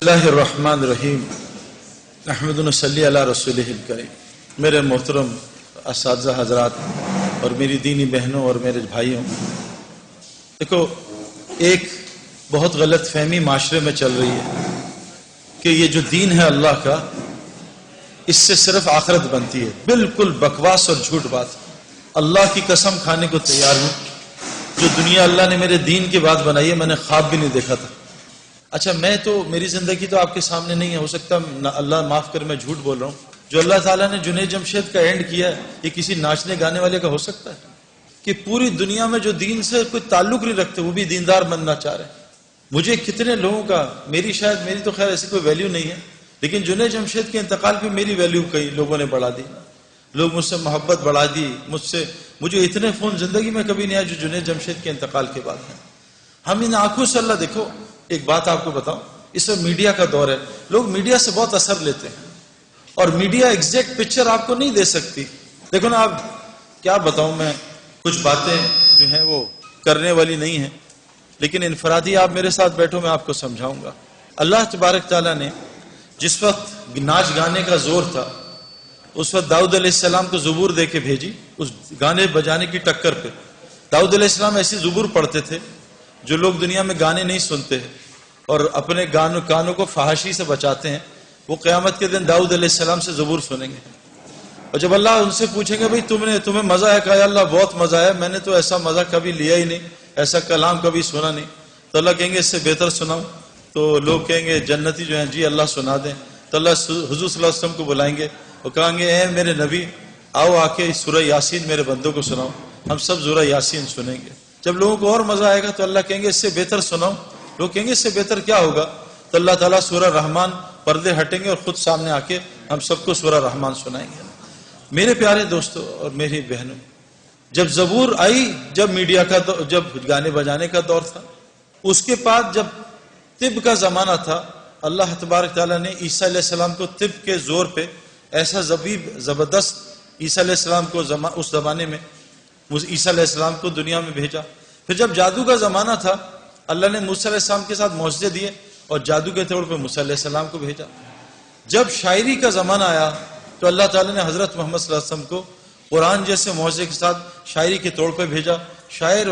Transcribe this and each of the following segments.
اللہ الرحمن الرحیم احمد صلی علی رسولہ الکریم۔ میرے محترم اساتذہ حضرات اور میری دینی بہنوں اور میرے بھائیوں، دیکھو ایک بہت غلط فہمی معاشرے میں چل رہی ہے کہ یہ جو دین ہے اللہ کا، اس سے صرف آخرت بنتی ہے۔ بالکل بکواس اور جھوٹ بات۔ اللہ کی قسم کھانے کو تیار ہوں، جو دنیا اللہ نے میرے دین کی بات بنائی ہے میں نے خواب بھی نہیں دیکھا تھا۔ اچھا میں تو میری زندگی تو آپ کے سامنے نہیں ہے، ہو سکتا اللہ معاف کر میں جھوٹ بول رہا ہوں۔ جو اللہ تعالیٰ نے جنید جمشید کا اینڈ کیا ہے یہ کسی ناچنے گانے والے کا ہو سکتا ہے کہ پوری دنیا میں جو دین سے کوئی تعلق نہیں رکھتے وہ بھی دیندار بننا چاہ رہے ہیں۔ مجھے کتنے لوگوں کا، میری تو خیر ایسی کوئی ویلیو نہیں ہے، لیکن جنید جمشید کے انتقال پہ میری ویلیو کئی لوگوں نے بڑھا دی، لوگ مجھ سے محبت بڑھا دی، مجھے اتنے فون زندگی میں کبھی نہیں آیا جو جنید جمشید کے انتقال کے بعد ہیں۔ ہم ان آنکھوں سے اللہ، دیکھو ایک بات آپ کو بتاؤں، اس میں میڈیا کا دور ہے، لوگ میڈیا سے بہت اثر لیتے ہیں اور میڈیا ایگزیکٹ پکچر آپ کو نہیں دے سکتی۔ دیکھو نا، آپ کیا بتاؤں، میں کچھ باتیں جو ہیں وہ کرنے والی نہیں ہیں، لیکن انفرادی آپ میرے ساتھ بیٹھو میں آپ کو سمجھاؤں گا۔ اللہ تبارک تعالیٰ نے جس وقت ناچ گانے کا زور تھا اس وقت داؤد علیہ السلام کو زبور دے کے بھیجی، اس گانے بجانے کی ٹکر پہ۔ داؤد علیہ السلام ایسی زبور پڑھتے تھے جو لوگ دنیا میں گانے نہیں سنتے ہیں اور اپنے کانوں کو فحاشی سے بچاتے ہیں، وہ قیامت کے دن داؤد علیہ السلام سے زبور سنیں گے۔ اور جب اللہ ان سے پوچھیں گے بھئی تمہیں مزہ ہے؟ کہا اللہ بہت مزہ ہے، میں نے تو ایسا مزہ کبھی لیا ہی نہیں، ایسا کلام کبھی سنا نہیں۔ تو اللہ کہیں گے اس سے بہتر سناؤں؟ تو لوگ کہیں گے جنتی جو ہیں جی اللہ سنا دیں۔ تو اللہ حضور صلی اللہ علیہ وسلم کو بلائیں گے اور کہیں گے اے میرے نبی آؤ آ کے سورہ یاسین میرے بندوں کو سناؤ۔ ہم سب سورہ یاسین سنیں گے۔ جب لوگوں کو اور مزہ آئے گا تو اللہ کہیں گے اس سے بہتر سناؤ۔ لوگ کہیں گے اس سے بہتر کیا ہوگا؟ تو اللہ تعالیٰ سورہ رحمان، پردے ہٹیں گے اور خود سامنے آ کے ہم سب کو سورہ رحمان سنائیں گے۔ میرے پیارے دوستوں اور میری بہنوں، جب زبور آئی، جب میڈیا کا جب گانے بجانے کا دور تھا، اس کے بعد جب طب کا زمانہ تھا، اللہ تبارک تعالیٰ نے عیسیٰ علیہ السلام کو طب کے زور پہ ایسا زبردست عیسیٰ علیہ السلام کو اس زمانے میں عیسیٰ علیہ السلام کو دنیا میں بھیجا۔ پھر جب جادو کا زمانہ تھا، اللہ نے موسیٰ علیہ السلام کے ساتھ معجزے دیے اور جادو کے طور پہ موسیٰ علیہ السلام کو بھیجا۔ جب شاعری کا زمانہ آیا تو اللہ تعالیٰ نے حضرت محمد صلی اللہ علیہ وسلم کو قرآن جیسے معجزے کے ساتھ شاعری کے طور پہ بھیجا۔ شاعر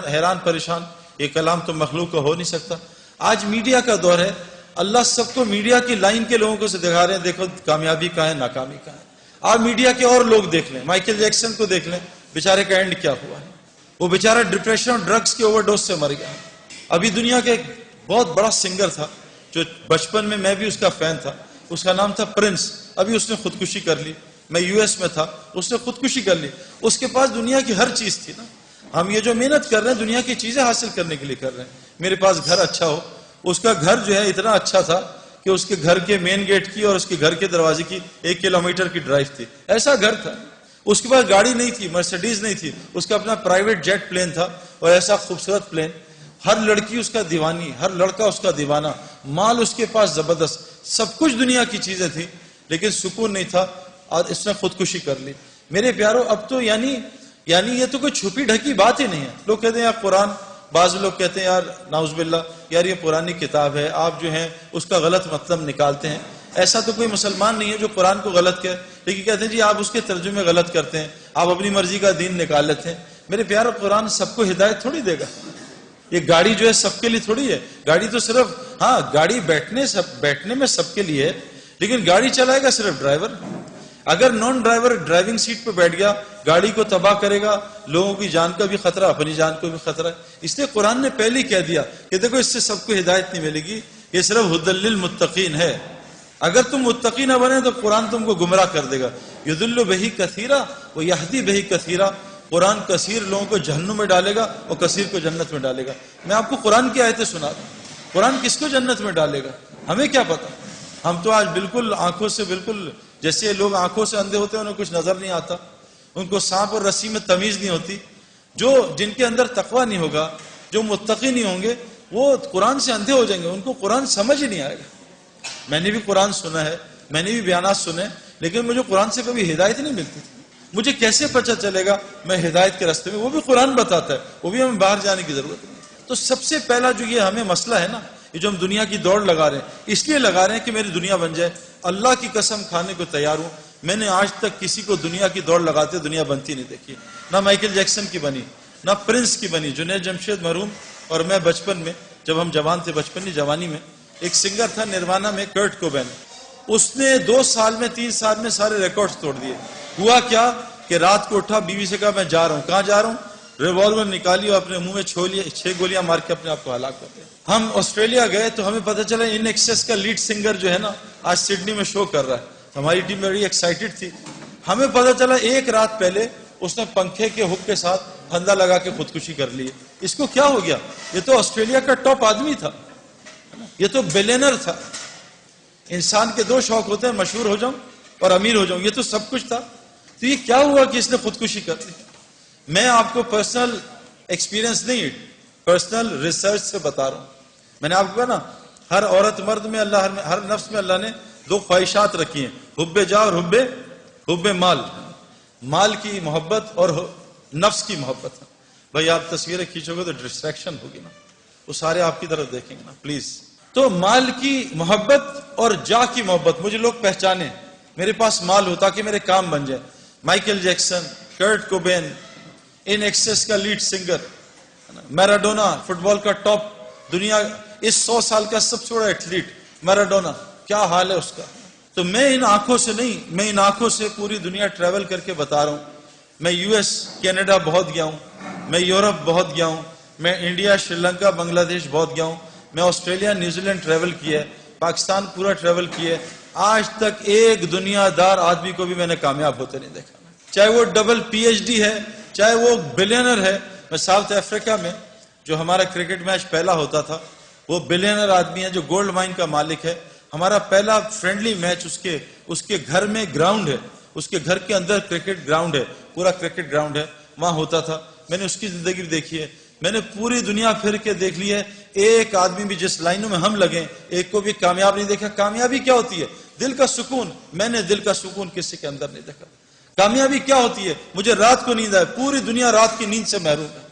حیران پریشان، یہ کلام تو مخلوق کا ہو نہیں سکتا۔ آج میڈیا کا دور ہے، اللہ سب کو میڈیا کی لائن کے لوگوں کو سے دکھا رہے ہیں، دیکھو کامیابی کہاں ہے، ناکامی کہاں ہے۔ آپ میڈیا کے اور لوگ دیکھ لیں، مائیکل جیکسن کو دیکھ لیں، بیچارے کا اینڈ کیا ہوا ہے؟ وہ بیچارہ ڈپریشن اور ڈرگز کی اوور ڈوز سے مر گیا۔ ابھی دنیا کا ایک بہت بڑا سنگر تھا جو بچپن میں بھی اس کا فین تھا، اس کا نام تھا پرنس، ابھی اس نے خودکشی کر لی۔ میں یو ایس میں تھا، اس نے خودکشی کر لی۔ اس کے پاس دنیا کی ہر چیز تھی نا۔ ہم یہ جو محنت کر رہے ہیں دنیا کی چیزیں حاصل کرنے کے لیے کر رہے ہیں۔ میرے پاس گھر اچھا ہو، اس کا گھر جو ہے اتنا اچھا تھا کہ اس کے گھر کے مین گیٹ کی اور اس کے گھر کے دروازے کی 1 کلومیٹر کی ڈرائیو تھی، ایسا گھر تھا۔ اس کے پاس گاڑی نہیں تھی، مرسیڈیز نہیں تھی، اس کا اپنا پرائیویٹ جیٹ پلین تھا اور ایسا خوبصورت پلین، ہر لڑکی اس کا دیوانی، ہر لڑکا اس کا دیوانہ، مال اس کے پاس زبردست، سب کچھ دنیا کی چیزیں تھی، لیکن سکون نہیں تھا اور اس نے خودکشی کر لی۔ میرے پیارو، اب تو یعنی یہ تو کوئی چھپی ڈھکی بات ہی نہیں ہے۔ لوگ کہتے ہیں یار قرآن، بعض لوگ کہتے ہیں یار نعوذ باللہ یار یہ پرانی کتاب ہے، آپ جو ہیں اس کا غلط مطلب نکالتے ہیں۔ ایسا تو کوئی مسلمان نہیں ہے جو قرآن کو غلط کہے، لیکن کہتے ہیں جی آپ اس کے ترجمے غلط کرتے ہیں، آپ اپنی مرضی کا دین نکال لیتے ہیں۔ میرے پیارو، قرآن سب کو ہدایت تھوڑی دے گا۔ یہ گاڑی جو ہے سب کے لیے تھوڑی ہے، گاڑی تو صرف گاڑی بیٹھنے میں سب کے لیے ہے، لیکن گاڑی چلائے گا صرف ڈرائیور۔ اگر نان ڈرائیور ڈرائیونگ سیٹ پہ بیٹھ گیا، گاڑی کو تباہ کرے گا، لوگوں کی جان کا بھی خطرہ، اپنی جان کو بھی خطرہ ہے۔ اس لیے قرآن نے پہلے ہی کہہ دیا کہ دیکھو اس سے سب کو ہدایت نہیں ملے گی، یہ صرف ھدی للمتقین ہے۔ اگر تم متقی نہ بنے تو قرآن تم کو گمراہ کر دے گا۔ یضل بہ کثیرا ویہدی بہ کثیرا، قرآن کثیر لوگوں کو جہنم میں ڈالے گا اور کثیر کو جنت میں ڈالے گا۔ میں آپ کو قرآن کی آیتیں سنا دوں، قرآن کس کو جنت میں ڈالے گا ہمیں کیا پتا۔ ہم تو آج بالکل آنکھوں سے، بالکل جیسے لوگ آنکھوں سے اندھے ہوتے ہیں، انہیں کچھ نظر نہیں آتا، ان کو سانپ اور رسی میں تمیز نہیں ہوتی۔ جن کے اندر تقویٰ نہیں ہوگا، جو متقی نہیں ہوں گے، وہ قرآن سے اندھے ہو جائیں گے، ان کو قرآن سمجھ ہی نہیں آئے گا۔ میں نے بھی قرآن سنا ہے، میں نے بھی بیانات سنے، لیکن مجھے قرآن سے کبھی ہدایت نہیں ملتی تھی۔ مجھے کیسے پتہ چلے گا میں ہدایت کے راستے میں؟ وہ بھی قرآن بتاتا ہے، وہ بھی ہمیں باہر جانے کی ضرورت نہیں۔ تو سب سے پہلا جو یہ ہمیں مسئلہ ہے نا، یہ جو ہم دنیا کی دوڑ لگا رہے ہیں اس لیے لگا رہے ہیں کہ میری دنیا بن جائے. اللہ کی قسم کھانے کو تیار ہوں, میں نے آج تک کسی کو دنیا کی دوڑ لگاتے دنیا بنتی نہیں دیکھی. نہ مائیکل جیکسن کی بنی, نہ پرنس کی بنی. جنید جمشید مرحوم اور میں بچپن میں, جب ہم جوان تھے, بچپن نہیں جوانی میں, ایک سنگر تھا نروانا میں, کرٹ کوبین. اس نے 2 سال میں 3 سال میں سارے ریکارڈز توڑ دیے. ہوا کیا کہ رات کو اٹھا, بیوی سے کہا میں جا رہا ہوں. کہاں جا رہا ہوں؟ ریوالور نکالی اور اپنے منہ میں 6 گولیاں مار کے اپنے آپ کو ہلاک کر دیا. ہم آسٹریلیا گئے تو ہمیں پتہ چلا ان ایکسیس کا لیڈ سنگر جو ہے نا آج سڈنی میں شو کر رہا ہے. ہماری ٹیم بڑی ایکسائٹڈ تھی. ہمیں پتہ چلا ایک رات پہلے اس نے پنکھے کے ہک کے ساتھ پھندا لگا کے خودکشی کر لی. اس کو کیا ہو گیا؟ یہ تو آسٹریلیا کا ٹاپ آدمی تھا, یہ تو بلینر تھا. انسان کے 2 شوق ہوتے ہیں, مشہور ہو جاؤں اور امیر ہو جاؤں. یہ تو سب کچھ تھا. تو یہ کیا ہوا کہ اس نے خودکشی کر لی؟ میں آپ کو پرسنل ایکسپیرینس نہیں, پرسنل ریسرچ سے بتا رہا ہوں. میں نے آپ کو کہا نا, ہر عورت مرد میں اللہ, ہر نفس میں اللہ نے 2 خواہشات رکھی ہیں, حب جا اور حب مال. مال کی محبت اور نفس کی محبت. بھائی آپ تصویریں کھینچو گے تو ڈسٹریکشن ہوگی نا, وہ سارے آپ کی طرف دیکھیں گے نا پلیز. تو مال کی محبت اور جا کی محبت, مجھے لوگ پہچانے, میرے پاس مال ہو تاکہ میرے کام بن جائے. مائیکل جیکسن, کرٹ کوبین, ان ایکسیس کا لیڈ سنگر, میراڈونا فٹ بال کا ٹاپ, دنیا اس 100 سال کا سب سے بڑا ایتھلیٹ میراڈونا, کیا حال ہے اس کا. تو میں ان آنکھوں سے نہیں, میں ان آنکھوں سے پوری دنیا ٹریول کر کے بتا رہا ہوں. میں US, کینیڈا بہت گیا ہوں, میں یورپ بہت گیا ہوں, میں انڈیا, شری لنکا, بنگلہ دیش بہت گیا ہوں, میں آسٹریلیا, نیوزی لینڈ ٹریول کیا ہے, پاکستان پورا ٹریول کیا ہے. آج تک ایک دنیا دار آدمی کو بھی میں نے کامیاب ہوتے نہیں دیکھا, چاہے وہ ڈبل PhD ہے, چاہے وہ بلینر ہے. میں ساؤتھ افریقہ میں جو ہمارا کرکٹ میچ پہلا ہوتا تھا, وہ بلینر آدمی ہے جو گولڈ مائن کا مالک ہے. ہمارا پہلا فرینڈلی میچ اس کے گھر میں گراؤنڈ ہے, اس کے گھر کے اندر کرکٹ گراؤنڈ ہے, پورا کرکٹ گراؤنڈ ہے, وہاں ہوتا تھا. میں نے اس کی زندگی دیکھی ہے, میں نے پوری دنیا پھر کے دیکھ لی ہے. ایک آدمی بھی جس لائنوں میں ہم لگیں, ایک کو بھی کامیاب نہیں دیکھا. کامیابی کیا ہوتی ہے؟ دل کا سکون. میں نے دل کا سکون کسی کے اندر نہیں دیکھا. کامیابی کیا ہوتی ہے؟ مجھے رات کو نیند آئے. پوری دنیا رات کی نیند سے محروم ہے.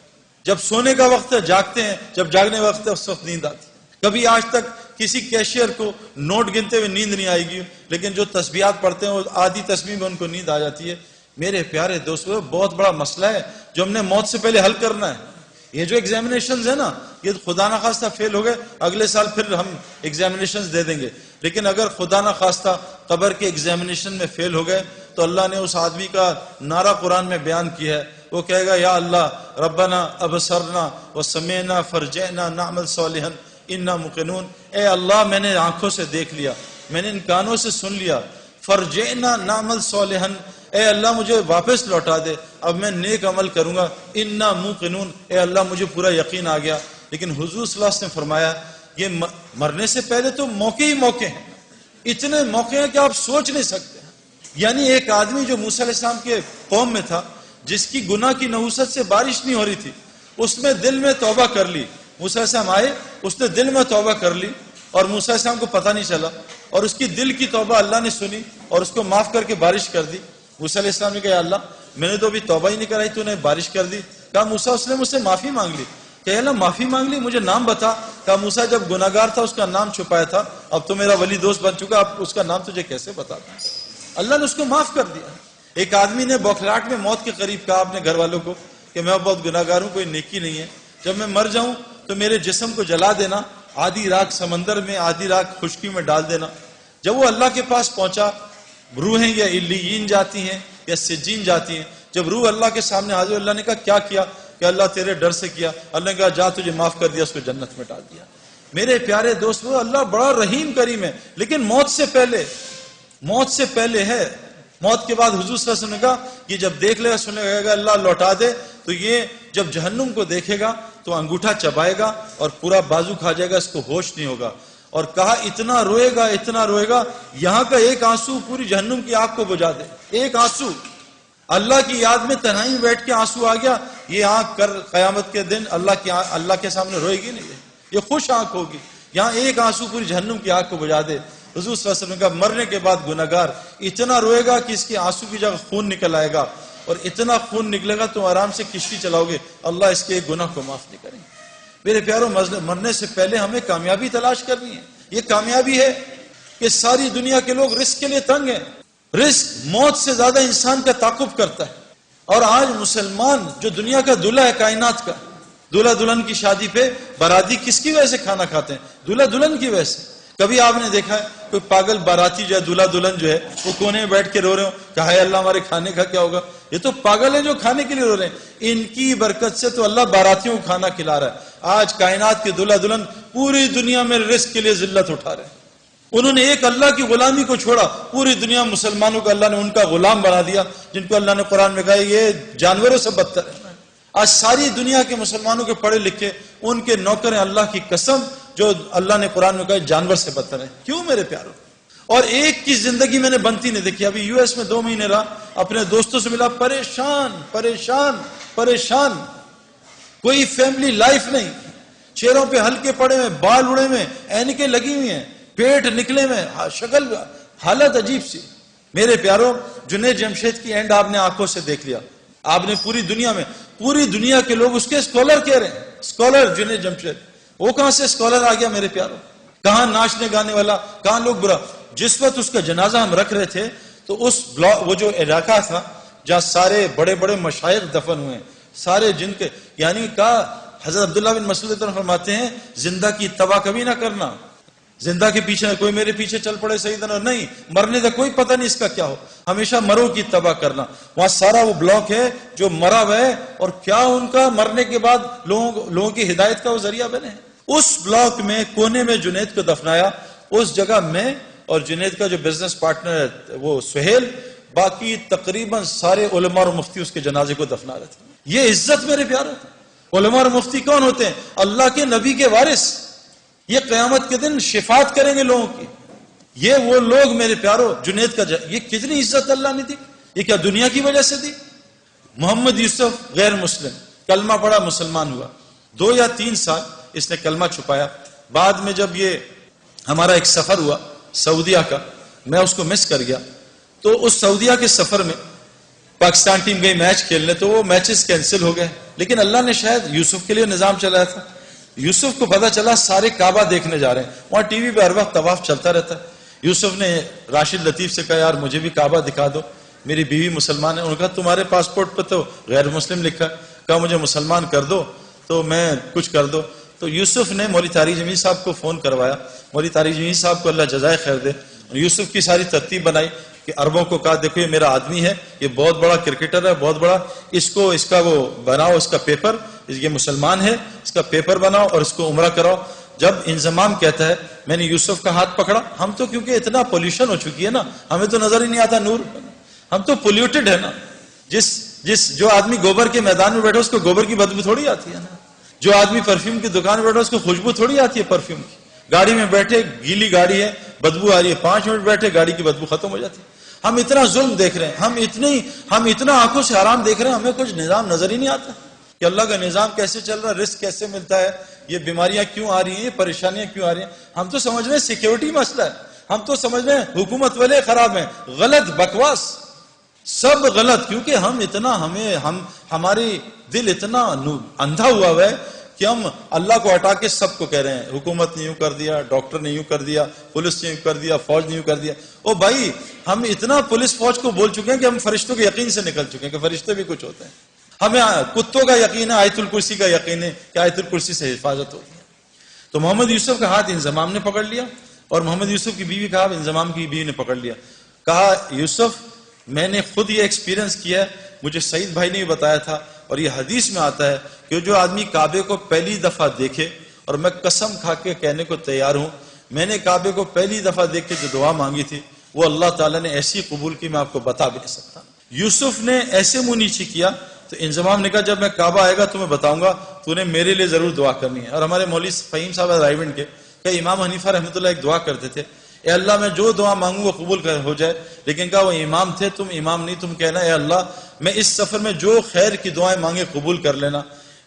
جب سونے کا وقت ہے جاگتے ہیں, جب جاگنے وقت ہے اس وقت نیند آتی ہے. کبھی آج تک کسی کیشیئر کو نوٹ گنتے ہوئے نیند نہیں آئے گی, لیکن جو تسبیحات پڑھتے ہیں وہ آدھی تسبیح میں ان کو نیند آ جاتی ہے. میرے پیارے دوستو, بہت بڑا مسئلہ ہے جو ہم نے موت سے پہلے حل کرنا ہے. یہ جو ایگزامینیشنز ہیں نا, یہ خدا نخواستہ فیل ہو گئے, اگلے سال پھر ہم ایگزامینیشنز دے دیں گے. لیکن اگر خدا نخواستہ قبر کے ایگزامینیشن میں فیل ہو گئے تو اللہ نے اس آدمی کا نعرہ قرآن میں بیان کیا ہے. وہ کہے گا, یا اللہ ربنا ابصرنا وسمعنا فرجعنا نعمل صالحا انا موقنون. اے اللہ, میں نے آنکھوں سے دیکھ لیا, میں نے ان کانوں سے سن لیا, فرجعنا نعمل صالحا, اے اللہ مجھے واپس لوٹا دے, اب میں نیک عمل کروں گا. انا موقنون, اے اللہ مجھے پورا یقین آ گیا. لیکن حضور صلی اللہ علیہ وسلم نے فرمایا, یہ مرنے سے پہلے تو موقع ہی موقع ہیں, اتنے موقع ہیں کہ آپ سوچ نہیں سکتے. یعنی ایک آدمی جو موسیٰ علیہ السلام کے قوم میں تھا, جس کی گناہ کی نحوست سے بارش نہیں ہو رہی تھی, اس نے دل میں توبہ کر لی. موسیٰ علیہ السلام آئے, اس نے دل میں توبہ کر لی اور موسیٰ علیہ السلام کو پتہ نہیں چلا, اور اس کی دل کی توبہ اللہ نے سنی اور اس کو معاف کر کے بارش کر دی. موسیٰ علیہ السلام نے کہا, یا اللہ میں نے تو ابھی توبہ ہی نہیں کرائی, تو نے بارش کر دی. کہا موسیٰ, اس نے مجھ سے معافی مانگ لی. کہ اللہ معافی مانگ لی, مجھے نام بتا. کہا موسیٰ, جب گناہگار تھا اس کا نام چھپایا تھا, اب تو میرا ولی دوست بن چکا, اب اس کا نام تجھے کیسے بتاتا. اللہ نے اس کو معاف کر دیا. ایک آدمی نے بوکھلاٹ میں موت کے قریب کہا اپنے گھر والوں کو کہ میں بہت گناہگار ہوں, کوئی نیکی نہیں ہے, جب میں مر جاؤں تو میرے جسم کو جلا دینا, آدھی راکھ سمندر میں, آدھی راکھ خشکی میں ڈال دینا. جب وہ اللہ کے پاس پہنچا, روحیں یا علیین جاتی ہیں یا سجین جاتی ہیں. جب روح اللہ کے سامنے حاضر, اللہ نے کہا کیا کیا؟ کہ اللہ تیرے ڈر سے کیا. اللہ نے کہا جا, تجھے معاف کر دیا, اس کو جنت میں ڈال دیا. میرے پیارے دوست, وہ اللہ بڑا رحیم کریم ہے, لیکن موت سے پہلے ہے. موت کے بعد حضور صلی اللہ علیہ وسلم نے کہا کہ جب دیکھ لے گا, سنے گا اللہ لوٹا دے, تو یہ جب جہنم کو دیکھے گا تو انگوٹھا چبائے گا اور پورا بازو کھا جائے گا, اس کو ہوش نہیں ہوگا. اور کہا اتنا روئے گا یہاں کا ایک آنسو پوری جہنم کی آگ کو بجھا دے. ایک آنسو, اللہ کی یاد میں تنہائی میں بیٹھ کے آنسو آ گیا, یہ آنکھ کر قیامت کے دن اللہ کے سامنے روئے گی نہیں, یہ خوش آنکھ ہوگی. یہاں ایک آنسو پوری جہنم کی آگ کو بجھا دے. حضور صلی اللہ علیہ وسلم کا مرنے کے بعد گناہگار اتنا روئے گا کہ اس کے آنسو کی جگہ خون نکل آئے گا, اور اتنا خون نکلے گا تم آرام سے کشتی چلاؤ گے, اللہ اس کے ایک گناہ کو معاف نہیں کریں گے. میرے پیاروں مرنے سے پہلے ہمیں کامیابی تلاش کرنی ہے. یہ کامیابی ہے کہ ساری دنیا کے لوگ رزق کے لیے تنگ ہیں. رزق موت سے زیادہ انسان کا تعاقب کرتا ہے. اور آج مسلمان جو دنیا کا دلہا ہے کائنات کا، دلہا دلہن کی شادی پہ باراتی کس کی وجہ سے کھانا کھاتے ہیں؟ دلہا دلہن کی وجہ سے. کبھی آپ نے دیکھا ہے کوئی پاگل باراتی جو ہے دلہا دلہن جو ہے وہ کونے میں بیٹھ کے رو رہے ہو کہ ہائے اللہ ہمارے کھانے کا کیا ہوگا؟ یہ تو پاگل ہیں جو کھانے کے لیے رو رہے ہیں. ان کی برکت سے تو اللہ باراتیوں کو کھانا کھلا رہا ہے. آج کائنات کے دلہا دلہن پوری دنیا میں رزق کے لیے ذلت اٹھا رہے ہیں. انہوں نے ایک اللہ کی غلامی کو چھوڑا، پوری دنیا مسلمانوں کو اللہ نے ان کا غلام بنا دیا، جن کو اللہ نے قرآن میں کہا یہ جانوروں سے بدتر ہے. آج ساری دنیا کے مسلمانوں کے پڑھے لکھے ان کے نوکر ہیں، اللہ کی قسم، جو اللہ نے قرآن میں کہا جانور سے بدتر ہیں. کیوں میرے پیاروں؟ اور ایک کی زندگی میں نے بنتی نہیں دیکھی. ابھی US میں 2 مہینے رہا، اپنے دوستوں سے ملا، پریشان پریشان پریشان، کوئی فیملی لائف نہیں، چہروں پہ ہلکے پڑے ہوئے، بال اڑے ہوئے، اینکیں لگی ہوئی ہیں، پیٹ نکلے ہوئے، شکل حالت عجیب سی. میرے پیاروں جنید جمشید کی اینڈ آپ نے آنکھوں سے دیکھ لیا. آپ نے پوری دنیا میں، پوری دنیا کے لوگ اس کے اسکالر کہہ رہے ہیں، اسکالر جنید جمشید. وہ کہاں سے اسکالر آ گیا میرے پیاروں؟ کہاں ناچنے گانے والا، کہاں لوگ برا. جس وقت اس کا جنازہ ہم رکھ رہے تھے تو اس وہ جو علاقہ تھا جہاں سارے بڑے بڑے مشائخ دفن ہوئے ہیں، سارے جن کے، یعنی کہا حضرت عبداللہ بن مسعود فرماتے ہیں زندہ کی اتباع کبھی نہ کرنا. زندہ کے پیچھے کوئی میرے پیچھے چل پڑے سیدنا، نہیں، مرنے کا کوئی پتہ نہیں اس کا کیا ہو، ہمیشہ مرو کی اتباع کرنا. وہاں سارا وہ بلاک ہے جو مرا ہوا ہے، اور کیا ان کا مرنے کے بعد لوگوں کی ہدایت کا وہ ذریعہ بنے. اس بلاک میں کونے میں جنید کو دفنایا. اس جگہ میں اور جنید کا جو بزنس پارٹنر ہے وہ سہیل، باقی تقریباً سارے علماء اور مفتی اس کے جنازے کو دفنا رہے تھے. یہ عزت میرے پیاروں. علماء اور مفتی کون ہوتے ہیں؟ اللہ کے نبی کے وارث. یہ قیامت کے دن شفاعت کریں گے لوگوں کی. یہ وہ لوگ میرے پیاروں، جنید کا یہ کتنی عزت اللہ نے دی. یہ کیا دنیا کی وجہ سے دی؟ محمد یوسف غیر مسلم، کلمہ پڑھا، مسلمان ہوا. 2 یا 3 سال اس نے کلمہ چھپایا. بعد میں جب یہ ہمارا ایک سفر ہوا سعودیہ کا، میں اس کو مس کر گیا. تو اس سعودیہ کے سفر میں پاکستان ٹیم گئی میچ کھیلنے، تو وہ میچز کینسل ہو گئے. لیکن اللہ نے شاید یوسف کے لیے نظام چلایا تھا. یوسف کو پتا چلا سارے کعبہ دیکھنے جا رہے ہیں. وہاں ٹی وی پہ ہر وقت طواف چلتا رہتا ہے. یوسف نے راشد لطیف سے کہا یار مجھے بھی کعبہ دکھا دو، میری بیوی مسلمان ہے. انہوں نے کہا تمہارے پاسپورٹ پہ تو غیر مسلم لکھا ہے. کہا مجھے مسلمان کر دو تو میں کچھ کر دو. تو یوسف نے مولوی طارق جمیل صاحب کو فون کروایا. مولوی طارق جمیل صاحب کو اللہ جزائے خیر دے. یوسف کی ساری ترتیب بنائی کہ عربوں کو کہا دیکھو یہ میرا آدمی ہے، یہ بہت بڑا کرکٹر ہے، بہت بڑا، اس کا وہ بناؤ، اس کا پیپر، یہ مسلمان ہے، اس کا پیپر بناؤ اور اس کو عمرہ کراؤ. جب انضمام کہتا ہے میں نے یوسف کا ہاتھ پکڑا. ہم تو کیونکہ اتنا پولیوشن ہو چکی ہے نا، ہمیں تو نظر ہی نہیں آتا نور، ہم تو پولیوٹڈ ہے نا. جو آدمی گوبر کے میدان میں بیٹھا اس کو گوبر کی بدبو تھوڑی آتی ہے نا. جو آدمی پرفیوم کی دکان میں بیٹھا اس کو خوشبو تھوڑی آتی ہے پرفیوم کی. گاڑی میں بیٹھے گیلی گاڑی ہے، بدبو آ رہی ہے، 5 منٹ بیٹھے گاڑی کی بدبو ختم ہو جاتی ہے. ہم اتنا ظلم دیکھ رہے ہیں، ہم اتنا آنکھوں سے حرام دیکھ رہے ہیں، ہمیں کچھ نظام نظر ہی نہیں آتا کہ اللہ کا نظام کیسے چل رہا ہے، رزق کیسے ملتا ہے، یہ بیماریاں کیوں آ رہی ہیں، یہ پریشانیاں کیوں آ رہی ہیں. ہم تو سمجھ رہے ہیں سیکیورٹی مسئلہ ہے، ہم تو سمجھ رہے ہیں حکومت والے خراب ہیں. غلط، بکواس، سب غلط. کیونکہ ہماری دل اتنا اندھا ہوا ہے کہ ہم اللہ کو ہٹا کے سب کو کہہ رہے ہیں حکومت نے یوں کر دیا، ڈاکٹر نے یوں کر دیا، پولیس نے یوں کر دیا، فوج نے یوں کر دیا. او بھائی ہم اتنا پولیس فوج کو بول چکے ہیں کہ ہم فرشتوں کے یقین سے نکل چکے ہیں کہ فرشتے بھی کچھ ہوتے ہیں. ہمیں کتوں کا یقین ہے، آیت الکرسی کا یقین ہے کہ آیت الکرسی سے حفاظت ہوتی ہے. تو محمد یوسف کا ہاتھ انضمام نے پکڑ لیا، اور محمد یوسف کی بیوی کا ہاتھ انضمام کی بیوی نے پکڑ لیا. کہا یوسف میں نے خود یہ ایکسپیرینس کیا ہے، مجھے سعید بھائی نے بھی بتایا تھا، اور یہ حدیث میں آتا ہے کہ جو آدمی کعبے کو پہلی دفعہ دیکھے، اور میں قسم کھا کے کہنے کو تیار ہوں، میں نے کعبے کو پہلی دفعہ دیکھ کے جو دعا مانگی تھی وہ اللہ تعالیٰ نے ایسی قبول کی میں آپ کو بتا بھی نہیں سکتا. یوسف نے ایسے منہ نیچے کیا تو انضمام نے کہا جب میں کعبہ آئے گا تو میں بتاؤں گا، تو نے میرے لیے ضرور دعا کرنی ہے. اور ہمارے مولوی فہیم صاحب رائیونڈ کے کہ امام حنیفہ رحمۃ اللہ ایک دعا کرتے تھے، اے اللہ میں جو دعا مانگوں وہ قبول ہو جائے. لیکن کہا وہ امام تھے، تم امام نہیں، تم کہنا اے اللہ میں اس سفر میں جو خیر کی دعائیں مانگے قبول کر لینا.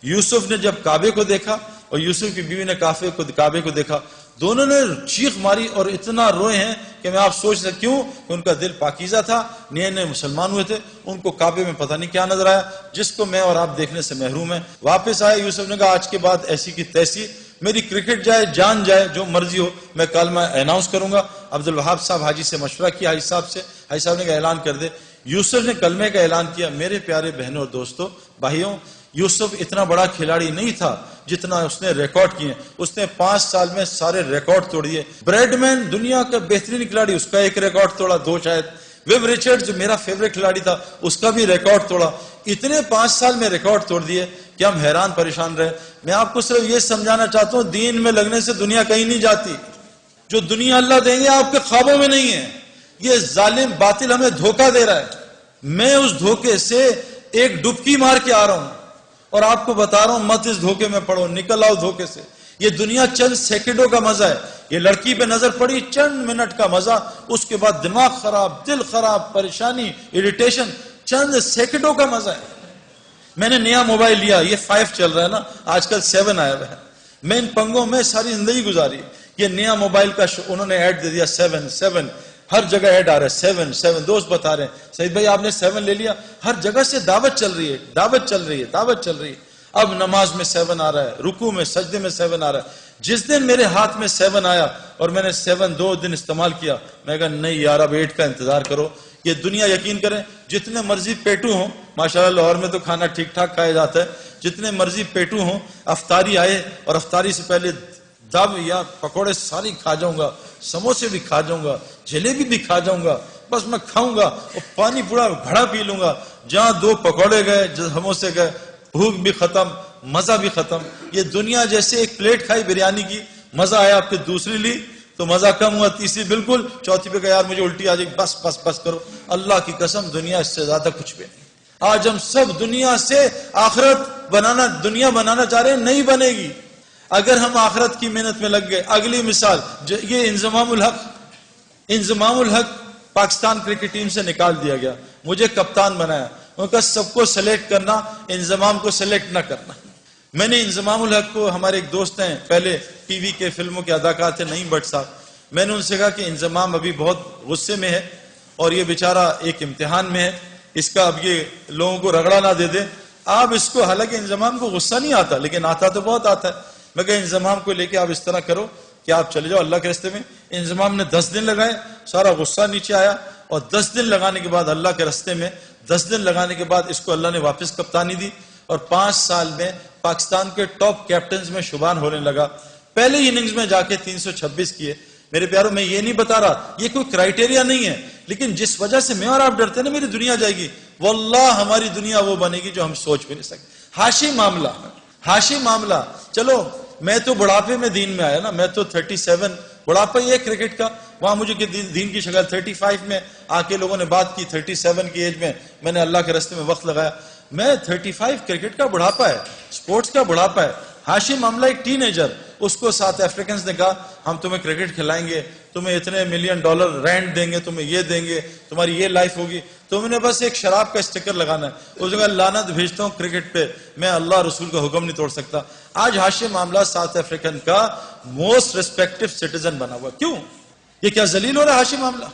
یوسف نے جب کعبے کو دیکھا اور یوسف کی بیوی نے کعبے کو دیکھا، دونوں نے چیخ ماری اور اتنا روئے ہیں کہ میں آپ سوچ سکتے کیوں کہ ان کا دل پاکیزہ تھا، نئے نئے مسلمان ہوئے تھے، ان کو کعبے میں پتہ نہیں کیا نظر آیا جس کو میں اور آپ دیکھنے سے محروم ہیں۔ واپس آئے، یوسف نے کہا آج کے بعد ایسی کی تیسی، میری کرکٹ جائے جان جائے جو مرضی ہو، میں کلمہ اناؤنس کروں گا۔ عبدالوہاب صاحب حاجی سے مشورہ کیا، حاجی صاحب سے، حاجی صاحب نے کہا اعلان کر دے۔ یوسف نے کلمے کا اعلان کیا۔ میرے پیارے بہنوں اور دوستوں بھائیوں، یوسف اتنا بڑا کھلاڑی نہیں تھا جتنا اس نے ریکارڈ کیے، اس نے 5 سال میں سارے ریکارڈ توڑ دیے۔ بریڈ مین دنیا کا بہترین کھلاڑی، اس کا ایک ریکارڈ توڑا، 2 شاید۔ ویب ریچرڈ جو میرا فیوریٹ کھلاڑی تھا اس کا بھی ریکارڈ توڑا۔ اتنے 5 سال میں ریکارڈ توڑ دیے کہ ہم حیران پریشان رہے۔ میں آپ کو صرف یہ سمجھانا چاہتا ہوں، دین میں لگنے سے دنیا کہیں نہیں جاتی۔ جو دنیا اللہ دیں گے آپ کے خوابوں میں نہیں ہے۔ یہ ظالم باطل ہمیں دھوکہ دے رہا ہے، میں اس دھوکے سے ایک ڈبکی مار کے آ رہا ہوں اور آپ کو بتا رہا ہوں مت اس دھوکے میں پڑو، نکل آؤ دھوکے سے۔ یہ دنیا چند سیکنڈوں کا مزہ ہے، یہ لڑکی پہ نظر پڑی چند منٹ کا مزہ، اس کے بعد دماغ خراب، دل خراب، پریشانی، اریٹیشن، چند سیکنڈوں کا مزہ ہے۔ میں نے نیا موبائل لیا، یہ 5 چل رہا ہے نا، آج کل 7 آیا ہوا ہے۔ میں ان پنگوں میں ساری زندگی گزاری۔ یہ نیا موبائل کا انہوں نے ایڈ دے دیا 7 ہر جگہ ایڈ آ رہا ہے 7 دوست بتا رہے ہیں سعید بھائی آپ نے 7 لے لیا، ہر جگہ سے دعوت چل رہی ہے، دعوت چل رہی ہے، دعوت چل رہی ہے۔ اب نماز میں 7 آ رہا ہے، رکوع میں سجدے میں 7 آ رہا ہے۔ جس دن میرے ہاتھ میں 7 آیا اور میں نے 7 2 دن استعمال کیا، میں کہا نہیں یار اب 8 کا انتظار کرو۔ یہ دنیا یقین کریں جتنے مرضی پیٹو ہوں، ماشاءاللہ لاہور میں تو کھانا ٹھیک ٹھاک کھایا جاتا ہے، جتنے مرضی پیٹو ہوں، افطاری آئے اور افطاری سے پہلے دب یا پکوڑے ساری کھا جاؤں گا، سموسے بھی کھا جاؤں گا، جلیبی بھی کھا جاؤں گا، بس میں کھاؤں گا اور پانی پورا گھڑا پی لوں گا۔ جہاں 2 پکوڑے گئے، سموسے گئے، بھوک بھی ختم، مزہ بھی ختم۔ یہ دنیا جیسے ایک پلیٹ کھائی بریانی کی، مزہ آیا، پھر دوسری لی تو مزہ کم ہوا، تیسری بالکل، چوتھی پہ کہا یار مجھے الٹی آ جائے، بس بس بس کرو۔ اللہ کی قسم دنیا اس سے زیادہ کچھ بھی نہیں۔ آج ہم سب دنیا سے آخرت بنانا، دنیا بنانا چاہ رہے ہیں، نہیں بنے گی اگر ہم آخرت کی محنت میں لگ گئے۔ اگلی مثال، یہ انضمام الحق پاکستان کرکٹ ٹیم سے نکال دیا گیا، مجھے کپتان بنایا، ان کا سب کو سلیکٹ کرنا، انضمام کو سلیکٹ نہ کرنا۔ میں نے انضمام الحق کو، ہمارے ایک دوست ہیں پہلے ٹی وی کے فلموں کے اداکار تھے نعیم بٹ صاحب، میں نے ان سے کہا کہ انضمام ابھی بہت غصے میں ہے اور یہ بیچارہ ایک امتحان میں ہے، اس کا اب یہ لوگوں کو رگڑا نہ دے دے آپ اس کو۔ حالانکہ انضمام کو غصہ نہیں آتا لیکن آتا تو بہت آتا ہے۔ میں کہا انضمام کو لے کے آپ اس طرح کرو کہ آپ چلے جاؤ اللہ کے راستے میں۔ انضمام نے 10 دن لگائے، سارا غصہ نیچے آیا اور 10 دن لگانے کے بعد اللہ کے راستے میں 10 دن لگانے کے بعد اس کو اللہ نے واپس کپتانی دی اور 5 سال میں پاکستان کے ٹاپ کیپٹنز میں شمار ہونے لگا۔ پہلے ہی اننگز میں جا کے 326 کیے۔ میرے پیاروں میں یہ نہیں بتا رہا یہ کوئی کرائٹیریا نہیں ہے، لیکن جس وجہ سے میں اور آپ ڈرتے ہیں نا میری دنیا جائے گی، واللہ ہماری دنیا وہ بنے گی جو ہم سوچ بھی نہیں سکتے۔ ہاشی معاملہ، چلو میں تو بڑھاپے میں دین میں آیا نا، میں تو 37 بڑھاپا یہ کرکٹ کا، وہاں مجھے دین کی شکل 35 میں آ کے لوگوں نے بات کی، 37 کی ایج میں نے اللہ کے راستے میں وقت لگایا۔ میں 35 کرکٹ کا بڑھاپا ہے، سپورٹس کا بڑھاپا ہے۔ ہاشم معاملہ ایک ٹین ایجر، اس کو ساؤتھ افریکنز نے کہا ہم تمہیں کرکٹ کھلائیں گے، تمہیں اتنے $1 ملین رینٹ دیں گے، تمہیں یہ دیں گے، تمہاری یہ لائف ہوگی، تم نے بس ایک شراب کا اسٹیکر لگانا ہے۔ اس نے کہا لعنت بھیجتا ہوں کرکٹ پہ، میں اللہ رسول کا حکم نہیں توڑ سکتا۔ آج ہاشم معاملہ ساؤتھ افریکن کا موسٹ ریسپیکٹو سٹیزن بنا ہوا۔ کیوں؟ یہ کیا ذلیل ہو رہا ہے ہاشم معاملہ؟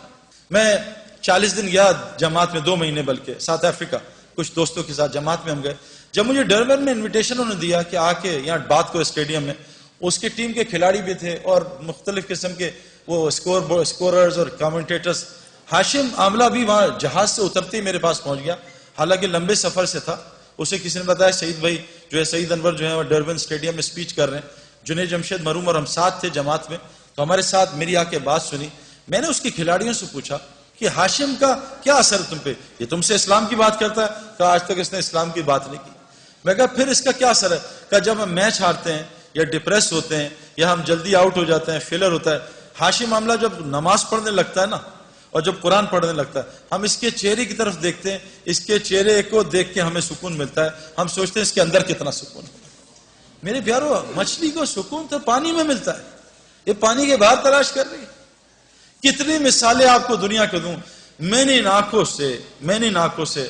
میں 40 دن گیا جماعت میں، 2 مہینے بلکہ، ساؤتھ افریقہ، کچھ دوستوں کے ساتھ جماعت میں ہم گئے۔ جب مجھے ڈربن میں انویٹیشن انہوں نے دیا کہ آ کے یہاں بات کرو اسٹیڈیم میں، اس کی ٹیم کے کھلاڑی بھی تھے اور مختلف قسم کے وہ اسکوررز اور کامنٹیٹرز۔ ہاشم عاملہ بھی وہاں جہاز سے اترتے ہی میرے پاس پہنچ گیا، حالانکہ لمبے سفر سے تھا۔ اسے کسی نے بتایا سعید بھائی جو ہے، سعید انور جو ہے وہ ڈربن اسٹیڈیم میں سپیچ کر رہے ہیں، جنید جمشید مرحوم اور ہم ساتھ تھے جماعت میں، تو ہمارے ساتھ میری آ کے بات سنی۔ میں نے اس کے کھلاڑیوں سے پوچھا کہ ہاشم کا کیا اثر تم پہ، یہ تم سے اسلام کی بات کرتا ہے؟ کہا آج تک اس نے اسلام کی بات نہیں کی۔ میں کہا پھر اس کا کیا اثر ہے؟ کہا جب ہم میچ ہارتے ہیں یا ڈپریس ہوتے ہیں یا ہم جلدی آؤٹ ہو جاتے ہیں، فیلر ہوتا ہے، ہاشم معاملہ جب نماز پڑھنے لگتا ہے نا اور جب قرآن پڑھنے لگتا ہے، ہم اس کے چہرے کی طرف دیکھتے ہیں، اس کے چہرے کو دیکھ کے ہمیں سکون ملتا ہے، ہم سوچتے ہیں اس کے اندر کتنا سکون ہے۔ میرے پیارو، مچھلی کو سکون تو پانی میں ملتا ہے، یہ پانی کے باہر تلاش کر رہی ہے۔ کتنی مثالیں آپ کو دنیا کو دوں، میں نے ان آنکھوں سے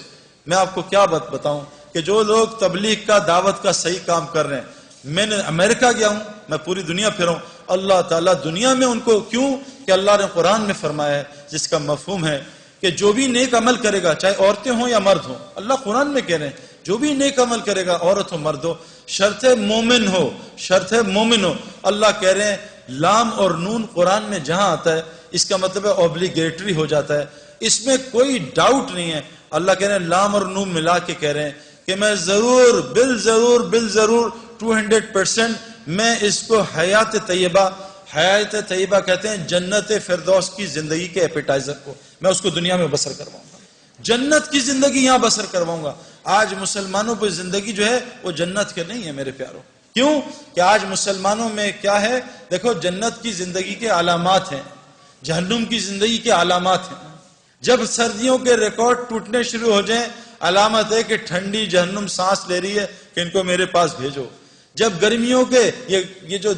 میں آپ کو کیا بتاؤں کہ جو لوگ تبلیغ کا، دعوت کا صحیح کام کر رہے ہیں، میں نے امریکہ گیا ہوں، میں پوری دنیا پھرا ہوں، اللہ تعالیٰ دنیا میں ان کو کیوں کہ اللہ نے قرآن میں فرمایا ہے، جس کا مفہوم ہے کہ جو بھی نیک عمل کرے گا، چاہے عورتیں ہوں یا مرد ہوں، اللہ قرآن میں کہہ رہے ہیں جو بھی نیک عمل کرے گا، عورت ہو مرد ہو، شرط مومن ہو، شرط مومن ہو. اللہ کہہ رہے ہیں لام اور نون قرآن میں جہاں آتا ہے اس کا مطلب ہے اوبلیگیٹری ہو جاتا ہے، اس میں کوئی ڈاؤٹ نہیں ہے. اللہ کہہ رہے ہیں لام اور نون ملا کے کہہ رہے ہیں کہ میں ضرور بالضرور 200% میں اس کو حیات طیبہ کہتے ہیں جنت فردوس کی زندگی کے ایپیٹائزر کو، میں اس کو دنیا میں بسر کرواؤں گا، جنت کی زندگی یہاں بسر کرواؤں گا. آج مسلمانوں پہ زندگی جو ہے وہ جنت کے نہیں ہے میرے پیاروں. کیوں کہ آج مسلمانوں میں کیا ہے؟ دیکھو جنت کی زندگی کے علامات ہیں، جہنم کی زندگی کے علامات ہیں. جب سردیوں کے ریکارڈ ٹوٹنے شروع ہو جائیں علامت ہے کہ ٹھنڈی جہنم سانس لے رہی ہے کہ ان کو میرے پاس بھیجو. جب گرمیوں کے یہ جو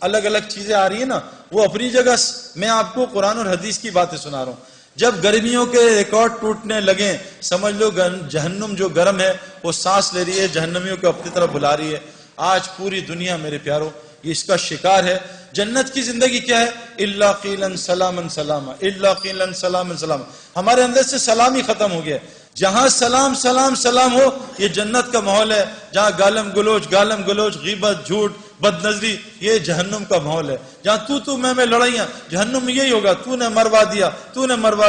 الگ الگ چیزیں آ رہی ہیں نا وہ اپنی جگہ، میں آپ کو قرآن اور حدیث کی باتیں سنا رہا ہوں. جب گرمیوں کے ریکارڈ ٹوٹنے لگیں سمجھ لو جہنم جو گرم ہے وہ سانس لے رہی ہے، جہنمیوں کو اپنی طرف بلا رہی ہے. آج پوری دنیا میرے پیاروں یہ اس کا شکار ہے. جنت کی زندگی کیا ہے؟ الا قیلا سلاما سلاما، الا قیلا سلاما سلاما. ہمارے اندر سے سلام ہی ختم ہو گیا. جہاں سلام سلام سلام ہو یہ جنت کا ماحول ہے. جہاں گالم گلوچ غیبت جھوٹ بد نظری یہ جہنم کا ماحول ہے. جہاں تو میں لڑائیاں جہنم میں یہی ہوگا، تو نے مروا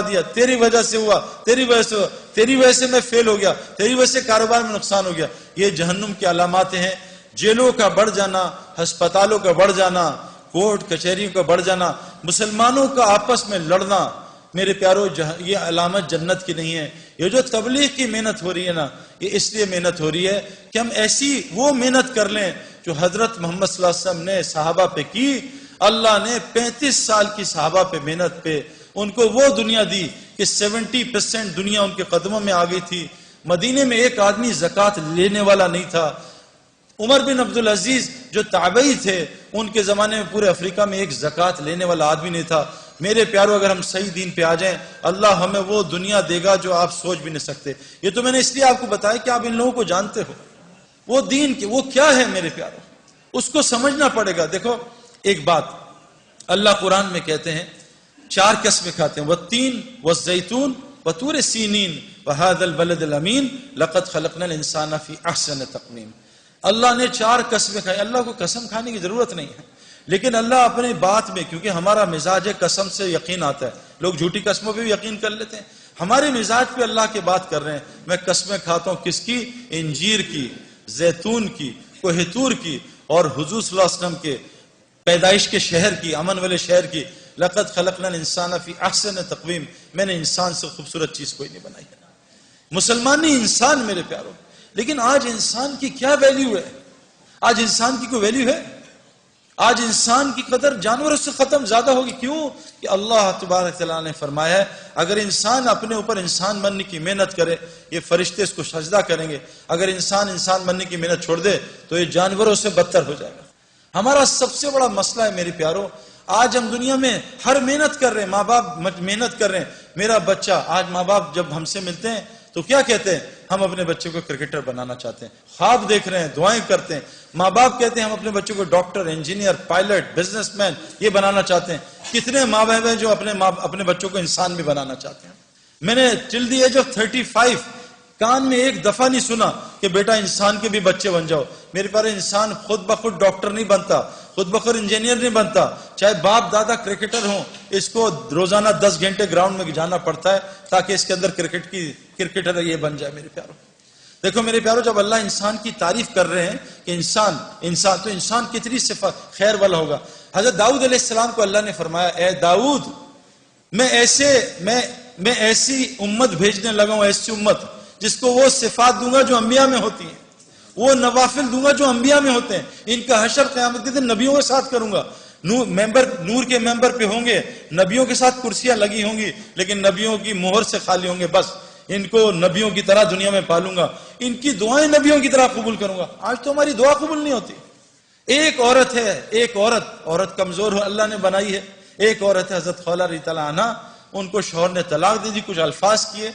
دیا، تیری وجہ سے ہوا، تیری وجہ سے میں فیل ہو گیا، تیری وجہ سے کاروبار میں نقصان ہو گیا. یہ جہنم کی علامات ہیں. جیلوں کا بڑھ جانا، ہسپتالوں کا بڑھ جانا، کورٹ کچہریوں کا بڑھ جانا، مسلمانوں کا آپس میں لڑنا، میرے پیارو یہ علامت جنت کی نہیں ہے. یہ جو تبلیغ کی محنت ہو رہی ہے نا یہ اس لیے محنت ہو رہی ہے کہ ہم ایسی وہ محنت کر لیں جو حضرت محمد صلی اللہ علیہ وسلم نے صحابہ پہ کی. اللہ نے 35 سال کی صحابہ پہ محنت پہ ان کو وہ دنیا دی کہ 70% دنیا ان کے قدموں میں آ گئی تھی. مدینے میں ایک آدمی زکوٰۃ لینے والا نہیں تھا. عمر بن عبدالعزیز جو تابعی تھے ان کے زمانے میں پورے افریقہ میں ایک زکوٰۃ لینے والا آدمی نہیں تھا. میرے پیارو اگر ہم صحیح دین پہ آ جائیں اللہ ہمیں وہ دنیا دے گا جو آپ سوچ بھی نہیں سکتے. یہ تو میں نے اس لیے آپ کو بتایا کہ آپ ان لوگوں کو جانتے ہو وہ دین کی وہ کیا ہے میرے پیارو، اس کو سمجھنا پڑے گا. دیکھو ایک بات اللہ قرآن میں کہتے ہیں 4 قسمیں کھاتے ہیں، والتین والزیتون وطور سینین وہذا البلد الامین لقد خلقنا الانسان فی احسن تقویم. اللہ نے 4 قسمیں کھائی. اللہ کو قسم کھانے کی ضرورت نہیں ہے، لیکن اللہ اپنے بات میں کیونکہ ہمارا مزاج ہے قسم سے یقین آتا ہے. لوگ جھوٹی قسموں پہ بھی یقین کر لیتے ہیں. ہمارے مزاج پہ اللہ کی بات کر رہے ہیں. میں قسمیں کھاتا ہوں کس کی؟ انجیر کی، زیتون کی، کوہ طور کی اور حضور صلی اللہ علیہ وسلم کے پیدائش کے شہر کی، امن والے شہر کی. لقد خلقنا الانسان فی احسن تقویم. میں نے انسان سے خوبصورت چیز کوئی نہیں بنائی ہے. مسلمان نہیں انسان میرے پیاروں. لیکن آج انسان کی کیا ویلیو ہے؟ آج انسان کی کوئی ویلیو ہے؟ آج انسان کی قدر جانوروں سے ختم زیادہ ہوگی. کیوں کہ اللہ تبارک تعالیٰ نے فرمایا ہے اگر انسان اپنے اوپر انسان بننے کی محنت کرے یہ فرشتے اس کو سجدہ کریں گے. اگر انسان بننے کی محنت چھوڑ دے تو یہ جانوروں سے بدتر ہو جائے گا. ہمارا سب سے بڑا مسئلہ ہے میرے پیاروں آج ہم دنیا میں ہر محنت کر رہے ہیں، ماں باپ محنت کر رہے ہیں. میرا بچہ آج ماں باپ جب ہم سے ملتے ہیں تو کیا کہتے ہیں؟ ہم اپنے بچے کو کرکٹر بنانا چاہتے ہیں. خواب دیکھ رہے ہیں، دعائیں کرتے ہیں. ماں باپ کہتے ہیں ہم اپنے بچوں کو doctor, engineer, pilot, business man یہ بنانا چاہتے ہیں. کتنے ماں باپ ہیں جو اپنے بچوں کو انسان بھی بنانا چاہتے ہیں. میں نے ٹل دی ایج آف 35 کان میں ایک دفعہ نہیں سنا کہ بیٹا انسان کے بھی بچے بن جاؤ. میرے پاس انسان خود بخود ڈاکٹر نہیں بنتا، خود بخود انجینئر نہیں بنتا. چاہے باپ دادا کرکٹر ہوں اس کو روزانہ 10 گھنٹے گراؤنڈ میں جانا پڑتا ہے تاکہ اس کے اندر کرکٹر یہ بن جائے. میرے پیاروں دیکھو میرے پیاروں جب اللہ انسان کی تعریف کر رہے ہیں کہ انسان تو انسان کتنی صفت خیر والا ہوگا. حضرت داؤد علیہ السلام کو اللہ نے فرمایا اے داؤد میں ایسی امت بھیجنے لگا ہوں، ایسی امت جس کو وہ صفات دوں گا جو انبیاء میں ہوتی ہیں، وہ نوافل دوں گا جو انبیاء میں ہوتے ہیں. ان کا حشر قیامت کے دن نبیوں کے ساتھ کروں گا. نور کے ممبر پہ ہوں گے، نبیوں کے ساتھ کرسیاں لگی ہوں گی لیکن نبیوں کی مہر سے خالی ہوں گے. بس ان کو نبیوں کی طرح دنیا میں پالوں گا، ان کی دعائیں نبیوں کی طرح قبول کروں گا. آج تو ہماری دعا قبول نہیں ہوتی. ایک عورت ہے، ایک عورت کمزور ہو اللہ نے بنائی ہے. ایک عورت ہے حضرت خولہ رضی اللہ عنہا، ان کو شوہر نے طلاق دے دی، کچھ الفاظ کیے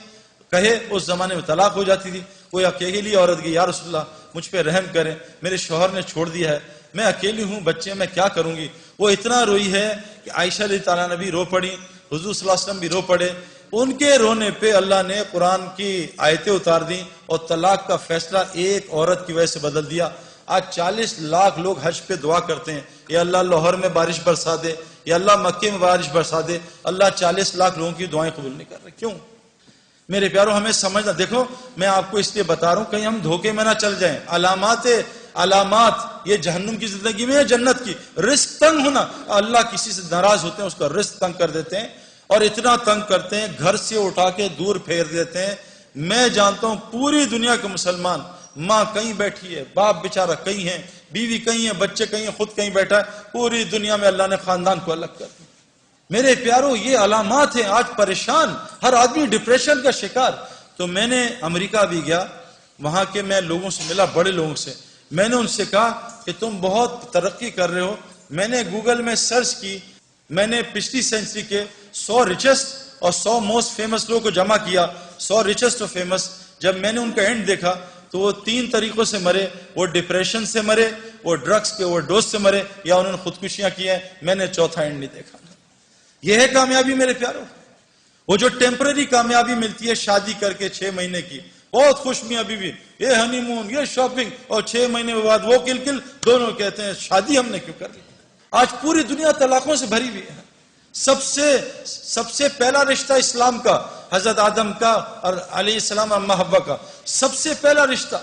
کہے، اس زمانے میں طلاق ہو جاتی تھی. کوئی اکیلی عورت گئی، یا رسول اللہ مجھ پہ رحم کریں، میرے شوہر نے چھوڑ دیا ہے، میں اکیلی ہوں، بچے میں کیا کروں گی. وہ اتنا روئی ہے کہ عائشہ رضی اللہ عنہا بھی رو پڑی، حضور صلی اللہ علیہ وسلم بھی رو پڑے. ان کے رونے پہ اللہ نے قرآن کی آیتیں اتار دیں اور طلاق کا فیصلہ ایک عورت کی وجہ سے بدل دیا. آج 40 لاکھ لوگ حج پہ دعا کرتے ہیں، یا اللہ لاہور میں بارش برسا دے، یا اللہ مکے میں بارش برسا دے. اللہ 40 لاکھ لوگوں کی دعائیں قبول نہیں کر رہے. کیوں؟ میرے پیاروں ہمیں سمجھنا. دیکھو میں آپ کو اس لیے بتا رہا ہوں کہیں ہم دھوکے میں نہ چل جائیں. علامات یہ جہنم کی زندگی میں ہے، جنت کی. رزق تنگ ہونا، اللہ کسی سے ناراض ہوتے ہیں اس کا رزق تنگ کر دیتے ہیں، اور اتنا تنگ کرتے ہیں گھر سے اٹھا کے دور پھیر دیتے ہیں. میں جانتا ہوں پوری دنیا کے مسلمان، ماں کہیں بیٹھی ہے، باپ بیچارہ کہیں ہے، بیوی کہیں ہے، بچے کہیں ہیں، خود کہیں بیٹھا ہے. پوری دنیا میں اللہ نے خاندان کو الگ کر دیا. میرے پیاروں یہ علامات ہیں. آج پریشان، ہر آدمی ڈپریشن کا شکار. تو میں نے امریکہ بھی گیا، وہاں کے میں لوگوں سے ملا، بڑے لوگوں سے. میں نے ان سے کہا کہ تم بہت ترقی کر رہے ہو. میں نے گوگل میں سرچ کی، میں نے پچھلی سینچری کے 100 ریچسٹ اور 100 موسٹ فیمس لوگوں کو جمع کیا. 100 ریچسٹ اور فیمس. جب میں نے ان کا اینڈ دیکھا تو وہ 3 طریقوں سے مرے. وہ ڈپریشن سے مرے، وہ ڈرگز کے اوور ڈوز سے مرے، یا انہوں نے خودکشیاں کی ہیں. میں نے چوتھا اینڈ نہیں دیکھا. یہ ہے کامیابی میرے پیاروں. وہ جو ٹیمپرری کامیابی ملتی ہے شادی کر کے 6 مہینے کی، بہت خوش میاں بیوی، یہ ہنی مون، یہ شاپنگ، اور 6 مہینے بعد وہ کل دونوں کہتے ہیں شادی ہم نے کیوں کر لی. آج پوری دنیا طلاقوں سے بھری ہوئی ہے. سب سے پہلا رشتہ اسلام کا حضرت آدم کا اور علیہ السلام اما حوا کا سب سے پہلا رشتہ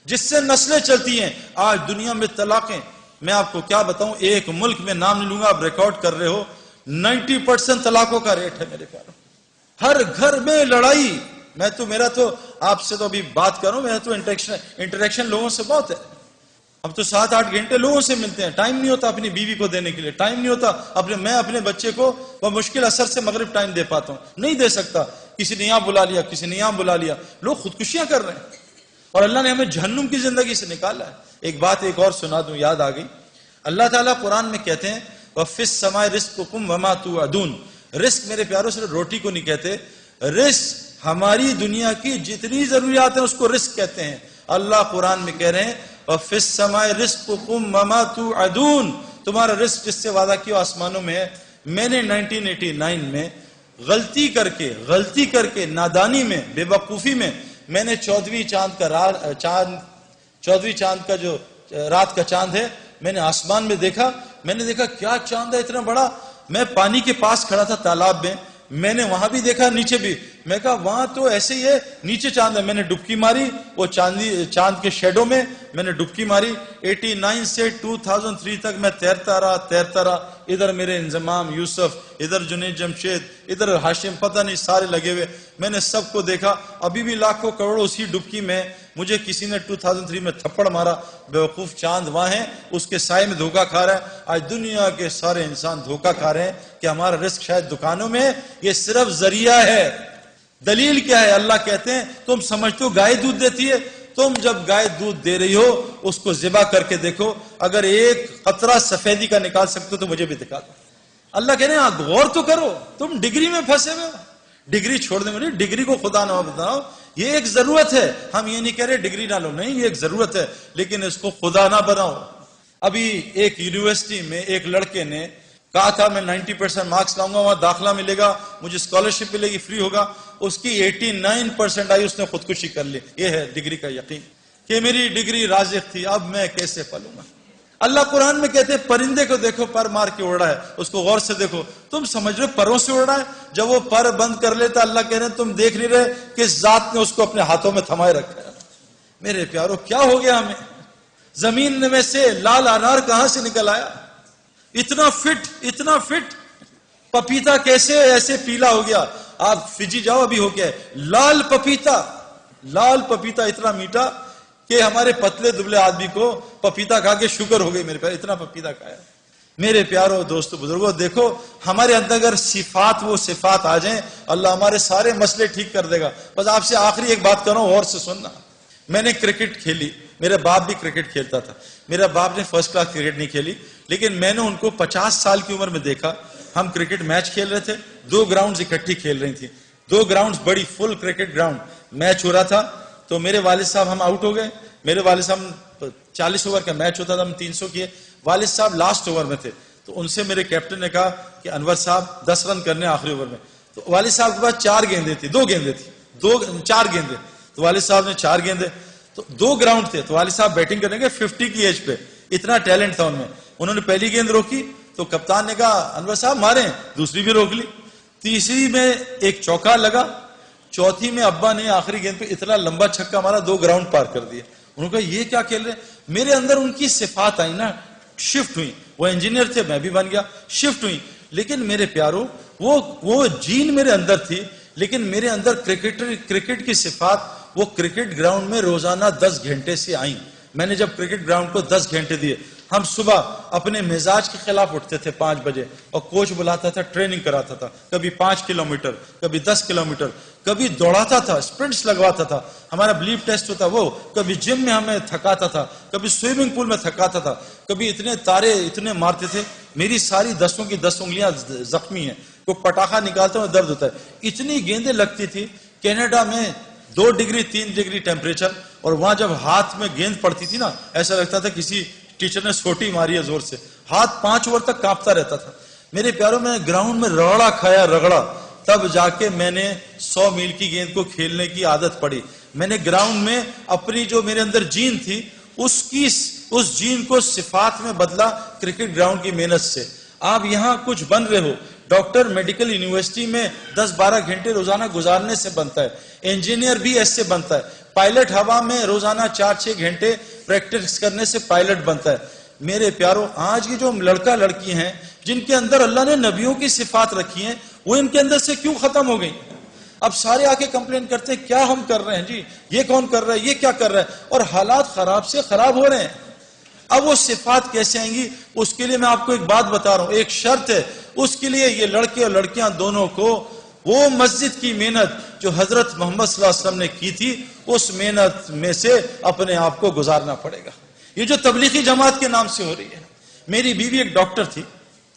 جس سے نسلیں چلتی ہیں. آج دنیا میں طلاقیں، میں آپ کو کیا بتاؤں، ایک ملک میں نام نہیں لوں گا، آپ ریکارڈ کر رہے ہو، 90% طلاقوں کا ریٹ ہے میرے پیاروں. ہر گھر میں لڑائی. میرا تو آپ سے تو ابھی بات کروں، میرا تو انٹریکشن لوگوں سے بہت ہے. اب تو 7-8 گھنٹے لوگوں سے ملتے ہیں. ٹائم نہیں ہوتا اپنی بیوی کو دینے کے لیے، ٹائم نہیں ہوتا میں اپنے بچے کو بمشکل اثر سے مغرب ٹائم دے پاتا ہوں، نہیں دے سکتا. کسی نے یہاں بلا لیا، کسی نے یہاں بلا لیا. لوگ خودکشیاں کر رہے ہیں اور اللہ نے ہمیں جہنم کی زندگی سے نکالا ہے. ایک بات ایک اور سنا دوں، یاد آ گئی. اللہ تعالیٰ قرآن میں کہتے ہیں وَفِي السَّمَاءِ رِزْقُكُمْ وَمَا تُوعَدُونَ. رزق میرے پیاروں صرف روٹی کو نہیں کہتے. رزق ہماری دنیا کی جتنی ضروریات ہیں اس کو رزق کہتے ہیں. اللہ قرآن میں کہہ رہے ہیں وَفِي السَّمَاءِ رِزْقُكُمْ وَمَا تُوعَدُونَ. تمہارا رزق جس سے وعدہ کیا آسمانوں میں ہے. میں نے 1989 میں غلطی کر کے نادانی میں، بے وقوفی میں نے 14ویں چاند کا جو رات کا چاند ہے میں نے آسمان میں دیکھا. میں نے دیکھا کیا چاند ہے اتنا بڑا. میں پانی کے پاس کھڑا تھا تالاب میں نے وہاں بھی دیکھا، نیچے بھی. میں کہا وہاں تو ایسے ہی ہے، نیچے چاند ہے. میں نے ڈبکی ماری وہ چاند کے شیڈو میں نے ڈبکی ماری. 89 سے 2003 تک میں تیرتا رہا. ادھر میرے انضمام یوسف، ادھر جنید جمشید، ادھر ہاشم، پتہ نہیں سارے لگے ہوئے. میں نے سب کو دیکھا. ابھی بھی لاکھوں کروڑوں اسی ڈبکی میں. مجھے کسی نے 2003 میں تھپڑ مارا. بیوقوف چاند وہاں ہے، اس کے سائے میں دھوکہ کھا رہا ہے. آج دنیا کے سارے انسان دھوکہ کھا رہے ہیں کہ ہمارا رزق شاید دکانوں میں. یہ صرف ذریعہ ہے. دلیل کیا ہے؟ اللہ کہتے ہیں تم سمجھتے ہو گائے دودھ دیتی ہے. تم جب گائے دودھ دے رہی ہو اس کو ذبح کر کے دیکھو، اگر ایک قطرہ سفیدی کا نکال سکتے ہو تو مجھے بھی دکھا دو. اللہ کہہ رہے ہیں غور تو کرو. تم ڈگری میں پھنسے ہوئے ہو. ڈگری چھوڑ دیں مجھے، ڈگری کو خدا نہ بتاؤ. یہ ایک ضرورت ہے. ہم یہ نہیں کہہ رہے ڈگری نہ لو، نہیں، یہ ایک ضرورت ہے، لیکن اس کو خدا نہ بناؤ. ابھی ایک یونیورسٹی میں ایک لڑکے نے کہا تھا میں 90% مارکس لاؤں گا، وہاں داخلہ ملے گا، مجھے اسکالرشپ ملے گی، فری ہوگا. اس کی 89% آئی، اس نے خودکشی کر لی. یہ ہے ڈگری کا یقین کہ میری ڈگری رازق تھی، اب میں کیسے پلوں گا. اللہ قرآن میں کہتے ہیں پرندے کو دیکھو پر مار کے اڑ رہا ہے، اس کو غور سے دیکھو. تم سمجھ رہے پروں سے اڑ رہا ہے؟ جب وہ پر بند کر لیتا اللہ کہہ رہے ہیں تم دیکھ نہیں رہے کہ ذات نے اس کو اپنے ہاتھوں میں تھمائے رکھا ہے. میرے پیارو کیا ہو گیا ہمیں؟ زمین میں سے لال انار کہاں سے نکل آیا؟ اتنا فٹ پپیتا کیسے ایسے پیلا ہو گیا؟ آپ فجی جاؤ ابھی ہو گیا ہے لال پپیتا اتنا میٹھا کہ ہمارے پتلے دبلے آدمی کو پپیتا کھا کے شوگر ہو گئی. میرے پیارے اتنا پپیتا کھایا. میرے پیارو دوستو بزرگوں دیکھو ہمارے اندر اگر وہ صفات آ جائیں اللہ ہمارے سارے مسئلے ٹھیک کر دے گا. بس آپ سے آخری ایک بات کروں اور سے سننا. میں نے کرکٹ کھیلی، میرا باپ بھی کرکٹ کھیلتا تھا. میرا باپ نے فرسٹ کلاس کرکٹ نہیں کھیلی، لیکن میں نے ان کو 50 سال کی عمر میں دیکھا. ہم کرکٹ میچ کھیل رہے تھے، 2 گراؤنڈز اکٹھی کھیل رہی تھی. 2 گراؤنڈز بڑی فل کرکٹ گراؤنڈ. میچ ہو رہا تھا تو میرے والد صاحب ہم آؤٹ ہو گئے. میرے والد صاحب 40 اوور کا میچ ہوتا تھا، ہم 300 کیے. والد صاحب لاسٹ اوور میں تھے تو ان سے میرے کیپٹن نے کہا کہ انور صاحب 10 رن کرنے آخری اوور میں. تو والد صاحب کے پاس 4 گیندیں تھی, 2 گیندیں تھی, 4 گیندیں. تو والد صاحب نے 4 گیندیں, تو 2 گراؤنڈ تھے, تو والد صاحب بیٹنگ کرنے کے 50 کی ایج پہ, اتنا ٹیلنٹ تھا ان میں. انہوں نے پہلی گیند روکی تو کپتان نے کہا انور صاحب ماریں, دوسری بھی روک لی, تیسری میں ایک چوکا لگا, چوتھی میں ابا نے آخری گیند پہ اتنا لمبا چھکا مارا 2 گراؤنڈ پار کر دیا. انہوں نے کہا یہ کیا کھیل رہے ہیں. میرے اندر ان کی صفات آئی نا, شفٹ ہوئی. وہ انجینئر تھے, میں بھی بن گیا, شفٹ ہوئی. لیکن میرے پیارو وہ جین میرے اندر تھی, لیکن میرے اندر کرکٹ کی صفات وہ کرکٹ گراؤنڈ میں روزانہ 10 گھنٹے سے آئیں. میں نے جب کرکٹ گراؤنڈ کو 10 گھنٹے دیے, ہم صبح اپنے مزاج کے خلاف اٹھتے تھے 5 بجے, اور کوچ بلاتا تھا, ٹریننگ کراتا تھا, کبھی 5 کلومیٹر, کبھی 10 کلومیٹر, کبھی دوڑاتا تھا, اسپرنٹس لگواتا تھا, ہمارا بلیف ٹیسٹ ہوتا وہ, کبھی جم میں ہمیں تھکاتا تھا, کبھی سوئمنگ پول میں تھکاتا تھا, کبھی اتنے تارے اتنے مارتے تھے, میری ساری 10 کی 10 انگلیاں زخمی ہیں, کوئی پٹاخہ نکالتا ہوں درد ہوتا ہے. اتنی گیندیں لگتی تھی. کینیڈا میں 2 ڈگری 3 ڈگری ٹیمپریچر, اور وہاں جب ہاتھ میں گیند پڑتی تھی نا, ایسا لگتا تھا کسی ٹیچر نے سوٹی ماری ہے زور سے, ہاتھ 5 اوور تک کانپتا رہتا تھا. میرے پیاروں میں گراؤنڈ میں رگڑا کھایا, رگڑا, تب جا کے میں نے 100 میل کی گیند کو کھیلنے کی عادت پڑی. میں نے گراؤنڈ میں اپنی جو میرے اندر جین تھی اس جین کو صفات میں بدلا کرکٹ گراؤنڈ کی محنت سے. آپ یہاں کچھ بن رہے ہو, ڈاکٹر میڈیکل یونیورسٹی میں 10-12 گھنٹے روزانہ گزارنے سے بنتا ہے, انجینئر بھی ایسے بنتا ہے, پائلٹ ہوا میں روزانہ 4-6 گھنٹے پریکٹس کرنے سے پائلٹ بنتا ہے. میرے پیاروں, آج کی جو لڑکا لڑکی ہیں جن کے اندر اللہ نے نبیوں کی صفات رکھی ہیں, وہ ان کے اندر سے کیوں ختم ہو گئی؟ اب سارے آ کے کمپلین کرتے ہیں کیا ہم کر رہے ہیں جی, یہ کون کر رہا ہے, یہ کیا کر رہا ہے, اور حالات خراب سے خراب ہو رہے ہیں. اب وہ صفات کیسے آئیں گی؟ اس کے لیے میں آپ کو ایک بات بتا رہا ہوں, ایک شرط ہے. اس کے لیے یہ لڑکے اور لڑکیاں دونوں کو وہ مسجد کی محنت جو حضرت محمد صلی اللہ علیہ وسلم نے کی تھی, اس محنت میں سے اپنے آپ کو گزارنا پڑے گا. یہ جو تبلیغی جماعت کے نام سے ہو رہی ہے. میری بیوی ایک ڈاکٹر تھی,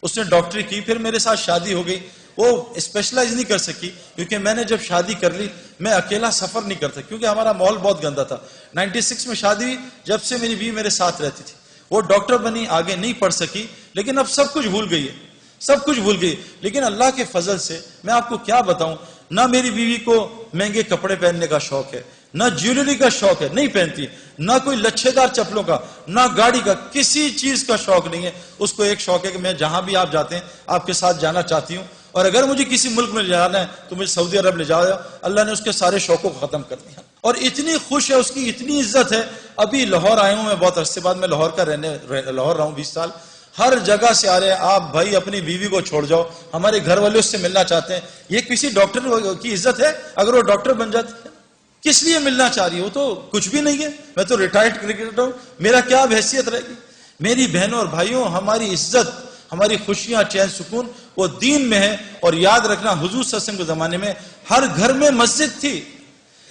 اس نے ڈاکٹری کی, پھر میرے ساتھ شادی ہو گئی. وہ اسپیشلائز نہیں کر سکی, کیونکہ میں نے جب شادی کر لی میں اکیلا سفر نہیں کرتا, کیونکہ ہمارا ماحول بہت گندا تھا. 96 میں شادی ہوئی, جب سے میری بیوی میرے ساتھ رہتی تھی. وہ ڈاکٹر بنی, آگے نہیں پڑھ سکی, لیکن اب سب کچھ بھول گئی ہے, سب کچھ بھول گئی. لیکن اللہ کے فضل سے میں آپ کو کیا بتاؤں, نہ میری بیوی کو مہنگے کپڑے پہننے کا شوق ہے, نہ جیولری کا شوق ہے, نہیں پہنتی, نہ کوئی لچھے دار چپلوں کا, نہ گاڑی کا, کسی چیز کا شوق نہیں ہے. اس کو ایک شوق ہے کہ میں جہاں بھی آپ جاتے ہیں آپ کے ساتھ جانا چاہتی ہوں, اور اگر مجھے کسی ملک میں جانا ہے تو مجھے سعودی عرب لے جاؤ. اللہ نے اس کے سارے شوقوں کو ختم کر دیا, اور اتنی خوش ہے, اس کی اتنی عزت ہے. ابھی لاہور آیا ہوں میں, بہت عرصے بعد میں لاہور رہا ہوں 20 سال. ہر جگہ سے آ رہے ہیں, آپ بھائی اپنی بیوی کو چھوڑ جاؤ, ہمارے گھر والے اس سے ملنا چاہتے ہیں. یہ کسی ڈاکٹر کی عزت ہے؟ اگر وہ ڈاکٹر بن جاتی ہے کس لیے ملنا چاہ رہی ہے؟ وہ تو کچھ بھی نہیں ہے, میں تو ریٹائرڈ کرکٹر ہوں, میرا کیا حیثیت رہے گی؟ میری بہنوں اور بھائیوں, ہماری عزت, ہماری خوشیاں, چین سکون وہ دین میں ہے. اور یاد رکھنا, حضور صلی اللہ علیہ وسلم کے زمانے میں ہر گھر میں مسجد تھی.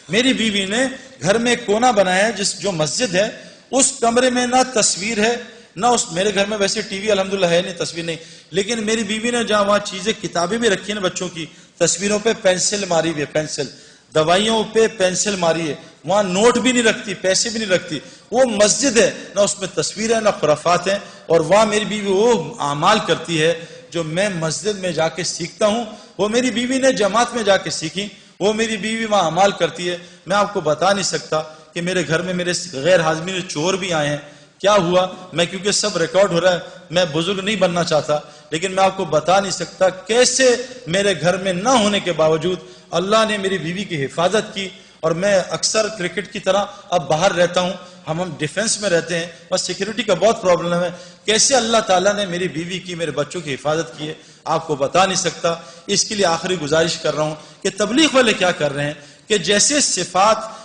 میری بیوی نے گھر میں ایک کونا بنایا ہے جو مسجد ہے, اس کمرے میں نہ تصویر ہے, نہ اس, میرے گھر میں ویسے ٹی وی الحمدللہ ہے نہیں, تصویر نہیں, لیکن میری بیوی نے جہاں وہاں چیزیں, کتابیں بھی رکھی ہیں نا بچوں کی, تصویروں پہ پینسل ماری ہوئی ہے, پینسل, دوائیوں پہ پینسل ماری ہے, وہاں نوٹ بھی نہیں رکھتی, پیسے بھی نہیں رکھتی. وہ مسجد ہے, نہ اس میں تصویر ہے نہ خرافات ہیں. اور وہاں میری بیوی وہ اعمال کرتی ہے جو میں مسجد میں جا کے سیکھتا ہوں, وہ میری بیوی نے جماعت میں جا کے سیکھی. وہ میری بیوی وہاں اعمال کرتی ہے. میں آپ کو بتا نہیں سکتا کہ میرے گھر میں میرے غیر حاضرین چور بھی آئے ہیں. کیا ہوا, میں کیونکہ سب ریکارڈ ہو رہا ہے, میں بزرگ نہیں بننا چاہتا, لیکن میں آپ کو بتا نہیں سکتا کیسے میرے گھر میں نہ ہونے کے باوجود اللہ نے میری بیوی کی حفاظت کی. اور میں اکثر کرکٹ کی طرح اب باہر رہتا ہوں, ہم ڈیفنس میں رہتے ہیں, بس سیکیورٹی کا بہت پرابلم ہے. کیسے اللہ تعالیٰ نے میری بیوی کی, میرے بچوں کی حفاظت کی ہے, آپ کو بتا نہیں سکتا. اس کے لیے آخری گزارش کر رہا ہوں کہ تبلیغ والے کیا کر رہے ہیں کہ جیسے صفات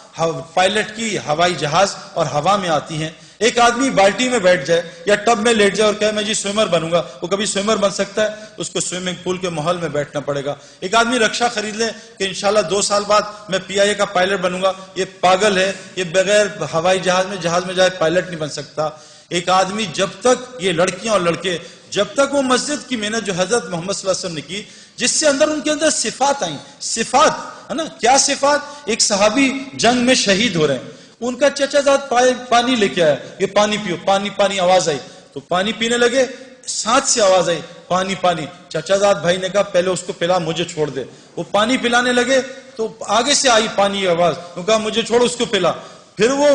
پائلٹ کی ہوائی جہاز اور ہوا میں آتی ہیں, ایک آدمی بالٹی میں بیٹھ جائے یا ٹب میں لیٹ جائے اور کہے میں جی سوئمر بنوں گا, وہ کبھی سوئمر بن سکتا ہے؟ اس کو سوئمنگ پول کے ماحول میں بیٹھنا پڑے گا. ایک آدمی رکشا خرید لے کہ انشاءاللہ 2 سال بعد میں PIA کا پائلٹ بنوں گا, یہ پاگل ہے, یہ بغیر ہوائی جہاز میں جائے پائلٹ نہیں بن سکتا. ایک آدمی جب تک, یہ لڑکیاں اور لڑکے, جب تک وہ مسجد کی محنت جو حضرت محمد صلی اللہ علیہ وسلم نے کی, جس سے ان کے اندر صفات آئیں, صفات ہے نا, کیا صفات؟ ایک صحابی جنگ میں شہید ہو رہے ہیں, ان کا چچا زاد پانی لے کے آیا, یہ پانی پیو, پانی پانی, آواز آئی تو پانی پینے لگے. ساتھ سے آواز آئی پانی پانی. چچا زاد بھائی نے کہا پہلے اس کو پلا مجھے چھوڑ دے. وہ پانی پلانے لگے تو آگے سے آئی پانی کی آواز, وہ کہا مجھے چھوڑ اس کو پلا. پھر وہ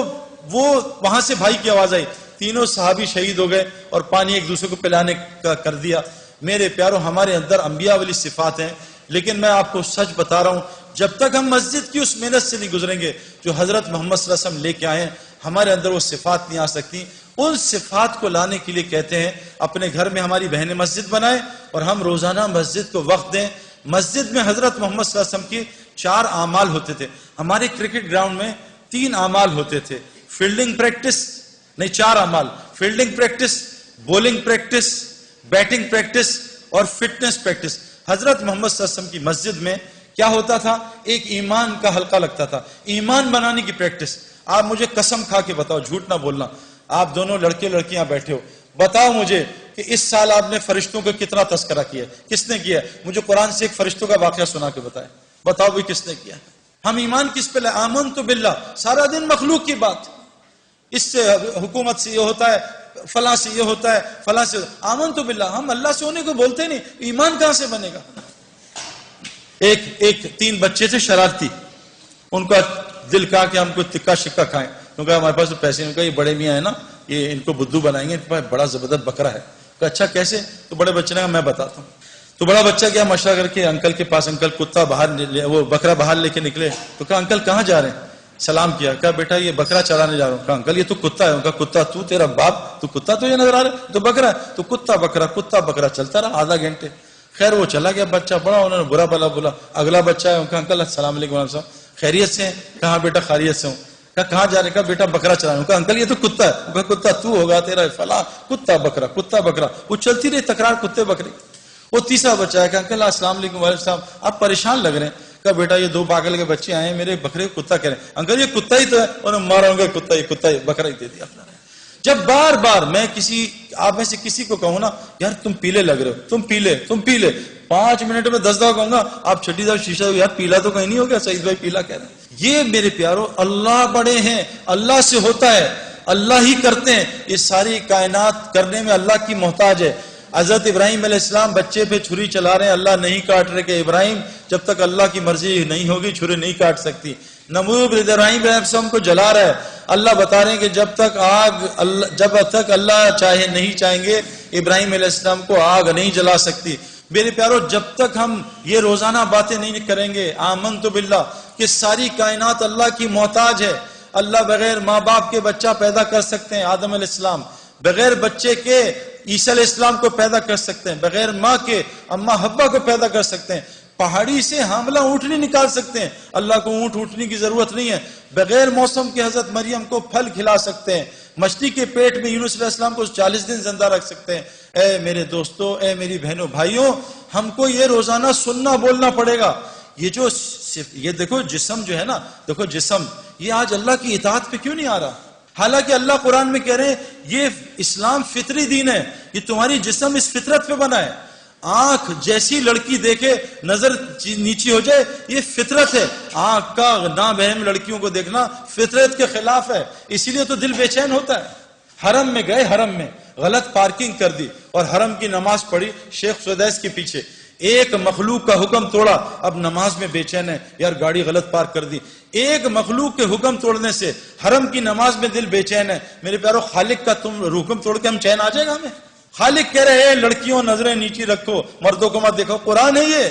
وہاں سے بھائی کی آواز آئی. تینوں صحابی شہید ہو گئے اور پانی ایک دوسرے کو پلانے کا کر دیا. میرے پیاروں, ہمارے اندر انبیاء والی صفات ہیں, لیکن میں آپ کو سچ بتا رہا ہوں, جب تک ہم مسجد کی اس محنت سے نہیں گزریں گے جو حضرت محمد صلی اللہ علیہ وسلم لے کے آئے ہیں, ہمارے اندر وہ صفات نہیں آ سکتی. ان صفات کو لانے کے لیے کہتے ہیں اپنے گھر میں ہماری بہنیں مسجد بنائیں اور ہم روزانہ مسجد کو وقت دیں. مسجد میں حضرت محمد صلی اللہ علیہ وسلم کی 4 اعمال ہوتے تھے. ہمارے کرکٹ گراؤنڈ میں 3 اعمال ہوتے تھے, فیلڈنگ پریکٹس نہیں 4 اعمال, fielding practice, bowling practice, batting practice اور فٹنس پریکٹس. حضرت محمد صلی اللہ علیہ وسلم کی مسجد میں کیا ہوتا تھا, ایک ایمان کا حلقہ لگتا تھا, ایمان بنانے کی پریکٹس. آپ مجھے قسم کھا کے بتاؤ, جھوٹ نہ بولنا, آپ دونوں لڑکے لڑکیاں بیٹھے ہو, بتاؤ مجھے کہ اس سال آپ نے فرشتوں کو کتنا تذکرہ کیا, کس نے کیا؟ مجھے قرآن سے ایک فرشتوں کا واقعہ سنا کے بتائیں, بتاؤ بھی کس نے کیا. ہم ایمان کس پہ لائے؟ آمنت باللہ, سارا دن مخلوق کی بات, اس سے حکومت سے یہ ہوتا ہے, فلاں سے یہ ہوتا ہے, فلاں سے. آمنت باللہ, ہم اللہ سے ہونے کو بولتے نہیں, ایمان کہاں سے بنے گا؟ ایک 3 بچے تھے شرارتی, ان کا دل کہا کہ ہم کو تکا شکا کھائیں, کیونکہ ہمارے پاس تو پیسے نہیں. یہ بڑے میاں ہے نا, یہ ان کو بدھو بنائیں گے, ان کے پاس بڑا زبردست بکرا ہے. کہ اچھا کیسے؟ تو بڑے بچے نے کہا میں بتاتا ہوں. تو بڑا بچہ گیا مشورہ کر کے انکل کے پاس, انکل کتا باہر وہ بکرا باہر لے کے نکلے. تو کہا انکل کہاں جا رہے ہیں؟ سلام کیا, کہا بیٹا یہ بکرا چرانے جا رہا ہوں. کہا انکل یہ تو کتا ہے. کہا کتا تو, تیرا باپ تو کتا تو یہ نظر آ رہا ہے, تو بکرا ہے. تو کتا بکرا چلتا رہا آدھا گھنٹے. خیر وہ چلا گیا بچہ, بڑا انہوں نے برا بلا بولا. اگلا بچہ ہے, کہا انکل السلام علیکم صاحب, خیریت سے ہیں؟ کہا بیٹا خیریت سے ہوں. کہاں جا رہے؟ کہا بیٹا بکرا چلانا. کہا انکل یہ تو کتا ہے. کہا کتا تو ہوگا, تیرا فلاں کتا بکرا. وہ چلتی رہی تکرار کتے بکرے. وہ تیسرا بچہ ہے, کہ انکل السلام علیکم وعلیکم السلام, آپ پریشان لگ رہے ہیں. کہا بیٹا یہ 2 پاگل کے بچے آئے ہیں, میرے بکرے کو کتا کہہ رہے ہیں. انکل یہ کتا ہی تو ہے. انہوں نے مارا, کتا ہی بکرا ہی دے دیا. جب بار بار میں آپ میں سے کسی کو کہوں نا یار تم پیلے لگ رہے ہو, تم پیلے 5 منٹ میں 10 دفعہ کہوں گا, آپ چھٹی دفعہ شیشہ یار پیلا تو کہیں نہیں ہو گیا, سعید بھائی پیلا کہہ رہے ہیں. یہ میرے پیارو اللہ بڑے ہیں, اللہ سے ہوتا ہے, اللہ ہی کرتے ہیں. یہ ساری کائنات کرنے میں اللہ کی محتاج ہے. حضرت ابراہیم علیہ السلام بچے پہ چھری چلا رہے ہیں, اللہ نہیں کاٹ رہے کہ ابراہیم جب تک اللہ کی مرضی نہیں ہوگی چھری نہیں کاٹ سکتی. نمرود ابراہیم علیہ السلام کو جلا رہا ہے, اللہ بتا رہے ہیں کہ جب تک اللہ نہیں چاہیں گے ابراہیم علیہ السلام کو آگ نہیں جلا سکتی. میرے پیارو جب تک ہم یہ روزانہ باتیں نہیں کریں گے آمنت باللہ کہ ساری کائنات اللہ کی محتاج ہے. اللہ بغیر ماں باپ کے بچہ پیدا کر سکتے ہیں, آدم علیہ السلام بغیر بچے کے عیسیٰ علیہ السلام کو پیدا کر سکتے ہیں, بغیر ماں کے اماں حوا کو پیدا کر سکتے ہیں, پہاڑی سے حاملہ اونٹنی نکال سکتے ہیں, اللہ کو اونٹنے کی ضرورت نہیں ہے, بغیر موسم کے حضرت مریم کو پھل کھلا سکتے ہیں, مچھلی کے پیٹ میں یونس علیہ السلام کو 40 دن زندہ رکھ سکتے ہیں. اے میرے دوستو, اے میری بہنوں بھائیوں, ہم کو یہ روزانہ سننا بولنا پڑے گا. یہ دیکھو جسم جو ہے نا, دیکھو جسم یہ آج اللہ کی اطاعت پہ کیوں نہیں آ رہا؟ حالانکہ اللہ قرآن میں کہہ رہے ہیں یہ اسلام فطری دین ہے, یہ تمہاری جسم اس فطرت پہ بنا ہے. آنکھ جیسی لڑکی دیکھے نظر نیچی ہو جائے, یہ فطرت ہے. آنکھ کا نابہم لڑکیوں کو دیکھنا فطرت کے خلاف ہے, اسی لیے تو دل بے چین ہوتا ہے. حرم میں گئے, حرم میں غلط پارکنگ کر دی اور حرم کی نماز پڑھی شیخ سدیس کے پیچھے, ایک مخلوق کا حکم توڑا, اب نماز میں بے چین ہے, یار گاڑی غلط پارک کر دی. ایک مخلوق کے حکم توڑنے سے حرم کی نماز میں دل بے چین ہے. میرے پیارو خالق کا تم حکم توڑ کے ہم چین آ جائے گا ہمیں؟ خالق کہہ رہے ہیں لڑکیوں نظریں نیچی رکھو, مردوں کو مت دیکھو. قرآن ہے یہ,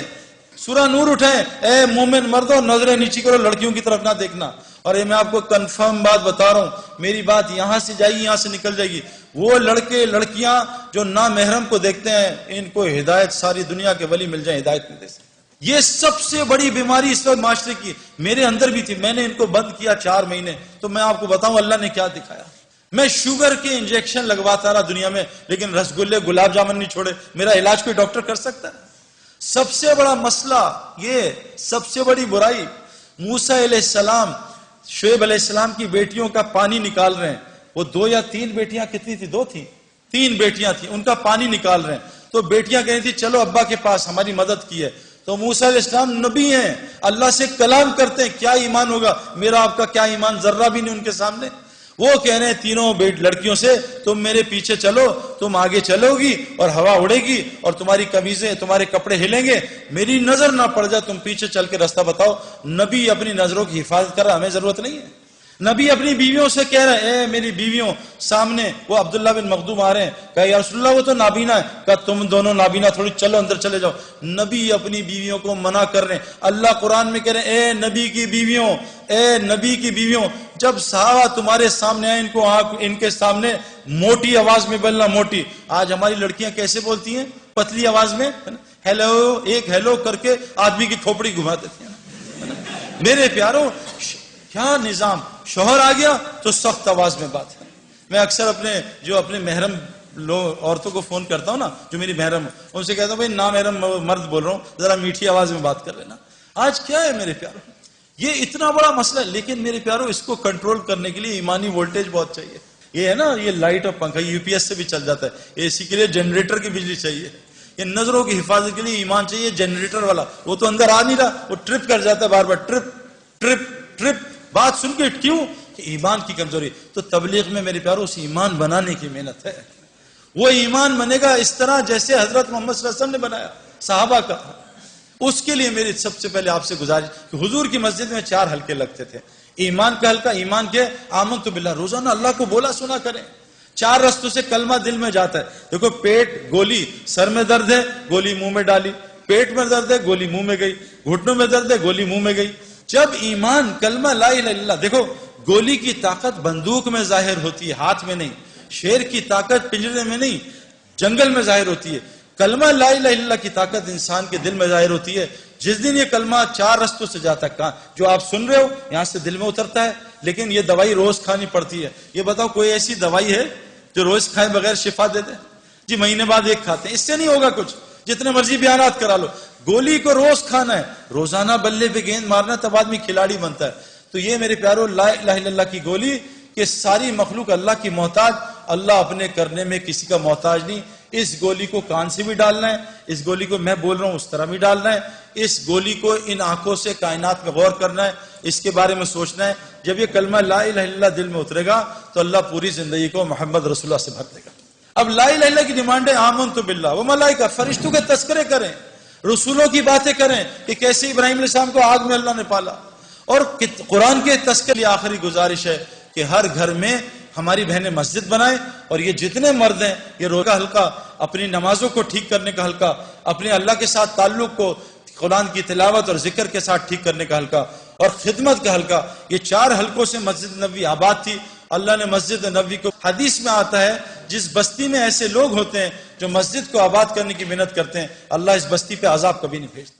سورہ نور اٹھائیں, اے مومن مردوں نظریں نیچی کرو, لڑکیوں کی طرف نہ دیکھنا. اور یہ میں آپ کو کنفرم بات بتا رہا ہوں, میری بات یہاں سے جائے گی یہاں سے نکل جائے گی. وہ لڑکے لڑکیاں جو نامحرم کو دیکھتے ہیں ان کو ہدایت ساری دنیا کے ولی مل جائیں, ہدایت نہیں دے سکتے. یہ سب سے بڑی بیماری اس وقت معاشرے کی میرے اندر بھی تھی. میں نے ان کو بند کیا 4 مہینے, تو میں آپ کو بتاؤں اللہ نے کیا دکھایا. میں شوگر کے انجیکشن لگواتا رہا دنیا میں, لیکن رسگلے گلاب جامن نہیں چھوڑے. میرا علاج کوئی ڈاکٹر کر سکتا ہے؟ سب سے بڑا مسئلہ یہ, سب سے بڑی برائی, موسیٰ علیہ السلام شعیب علیہ السلام کی بیٹیوں کا پانی نکال رہے ہیں. وہ 2 یا 3 بیٹیاں, کتنی تھی؟ 2 تھیں, 3 بیٹیاں تھیں, ان کا پانی نکال رہے ہیں. تو بیٹیاں کہہ رہی تھی چلو ابا کے پاس, ہماری مدد کی ہے. تو موسیٰ علیہ السلام نبی ہیں, اللہ سے کلام کرتے ہیں, کیا ایمان ہوگا میرا آپ کا, کیا ایمان, ذرہ بھی نہیں ان کے سامنے. وہ کہہ رہے ہیں تینوں لڑکیوں سے تم میرے پیچھے چلو، تم آگے چلو گی اور ہوا اڑے گی اور تمہاری قمیضیں تمہارے کپڑے ہلیں گے، میری نظر نہ پڑ جائے، تم پیچھے چل کے راستہ بتاؤ۔ نبی اپنی نظروں کی حفاظت کر رہا، ہمیں ضرورت نہیں ہے۔ نبی اپنی بیویوں سے کہہ رہے ہیں اے میری بیویوں، سامنے وہ عبداللہ بن مخدوم آ رہے ہیں، کہا یا رسول اللہ وہ تو نابینا ہے، کہا تم دونوں نابینا تھوڑی، چلو اندر چلے جاؤ۔ نبی اپنی بیویوں کو منع کر رہے ہیں۔ اللہ قرآن میں کہہ رہے ہیں اے نبی کی بیویوں، اے نبی کی بیویوں، جب صحابہ تمہارے سامنے آئے ان کے سامنے موٹی آواز میں بولنا، موٹی۔ آج ہماری لڑکیاں کیسے بولتی ہیں؟ پتلی آواز میں، ہیلو، ایک ہیلو کر کے آدمی کی کھوپڑی گھما دیتی ہیں۔ میرے پیاروں، کیا نظام! شوہر آ گیا تو سخت آواز میں بات ہے۔ میں اکثر اپنے محرم عورتوں کو فون کرتا ہوں نا، جو میری محرم، ان سے کہتا ہوں بھائی نامحرم مرد بول رہا ہوں، ذرا میٹھی آواز میں بات کر لینا۔ آج کیا ہے میرے پیاروں، یہ اتنا بڑا مسئلہ ہے، لیکن میرے پیاروں اس کو کنٹرول کرنے کے لیے ایمانی وولٹیج بہت چاہیے۔ یہ ہے نا، یہ لائٹ اور پنکھا یو پی ایس سے بھی چل جاتا ہے، اے سی کے لیے جنریٹر کی بجلی چاہیے، یہ نظروں کی حفاظت کے لیے ایمان چاہیے جنریٹر والا۔ وہ تو اندر آ نہیں رہا، وہ ٹرپ کر جاتا ہے بار بار، ٹرپ ٹرپ ٹرپ، بات سن کے کیوں کہ ایمان کی کمزوری۔ تو تبلیغ میں میرے پیاروں اس ایمان بنانے کی محنت ہے۔ وہ ایمان بنے گا اس طرح جیسے حضرت محمد صلی اللہ علیہ وسلم نے بنایا صحابہ کا۔ اس کے لیے میری سب سے پہلے آپ سے گزارش کہ حضور کی مسجد میں 4 حلقے لگتے تھے، ایمان کا حلقہ، ایمان کے آمنت باللہ، روزانہ اللہ کو بولا سنا کریں۔ 4 رستوں سے کلمہ دل میں جاتا ہے۔ دیکھو، پیٹ گولی، سر میں درد ہے گولی منہ میں ڈالی، پیٹ میں درد ہے گولی منہ میں گئی، گھٹنوں میں درد ہے گولی منہ میں گئی۔ جب ایمان کلمہ لا الہ الا اللہ، دیکھو گولی کی طاقت بندوق میں ظاہر ہوتی ہے، ہاتھ میں نہیں۔ شیر کی طاقت پنجرے میں نہیں، جنگل میں ظاہر ہوتی ہے۔ کلمہ لا الہ الا اللہ کی طاقت انسان کے دل میں ظاہر ہوتی ہے۔ جس دن یہ کلمہ 4 رستوں سے جاتا ہے، جو آپ سن رہے ہو یہاں سے دل میں اترتا ہے، لیکن یہ دوائی روز کھانی پڑتی ہے۔ یہ بتاؤ کوئی ایسی دوائی ہے جو روز کھائے بغیر شفا دے دے؟ جی مہینے بعد ایک کھاتے ہیں، اس سے نہیں ہوگا کچھ، جتنے مرضی بیانات کرا لو۔ گولی کو روز کھانا ہے، روزانہ بلے پہ گیند مارنا، تب آدمی کھلاڑی بنتا ہے۔ تو یہ میرے پیاروں لا الہ الا اللہ کی گولی کہ ساری مخلوق اللہ کی محتاج، اللہ اپنے کرنے میں کسی کا محتاج نہیں۔ اس گولی کو کان سے بھی ڈالنا ہے، اس گولی کو میں بول رہا ہوں اس طرح بھی ڈالنا ہے، اس گولی کو ان آنکھوں سے کائنات میں غور کرنا ہے، اس کے بارے میں سوچنا ہے۔ جب یہ کلمہ لا الہ الا اللہ دل میں اترے گا تو اللہ پوری زندگی کو محمد رسول اللہ سے بھر دے گا۔ اب لا الہ الا اللہ کی ڈیمانڈ ہے آمنت باللہ و ملائکہ، فرشتوں کے تذکرے کریں، رسولوں کی باتیں کریں کہ کیسے ابراہیم علیہ السلام کو آگ میں اللہ نے پالا، اور قرآن کے تذکرے۔ آخری گزارش ہے کہ ہر گھر میں ہماری بہنیں مسجد بنائیں، اور یہ جتنے مرد ہیں یہ روزہ کا حلقہ، اپنی نمازوں کو ٹھیک کرنے کا حلقہ، اپنے اللہ کے ساتھ تعلق کو قرآن کی تلاوت اور ذکر کے ساتھ ٹھیک کرنے کا حلقہ، اور خدمت کا حلقہ۔ یہ 4 حلقوں سے مسجد نبوی آباد تھی۔ اللہ نے مسجد نبوی کو، حدیث میں آتا ہے جس بستی میں ایسے لوگ ہوتے ہیں جو مسجد کو آباد کرنے کی محنت کرتے ہیں، اللہ اس بستی پہ عذاب کبھی نہیں بھیجتا۔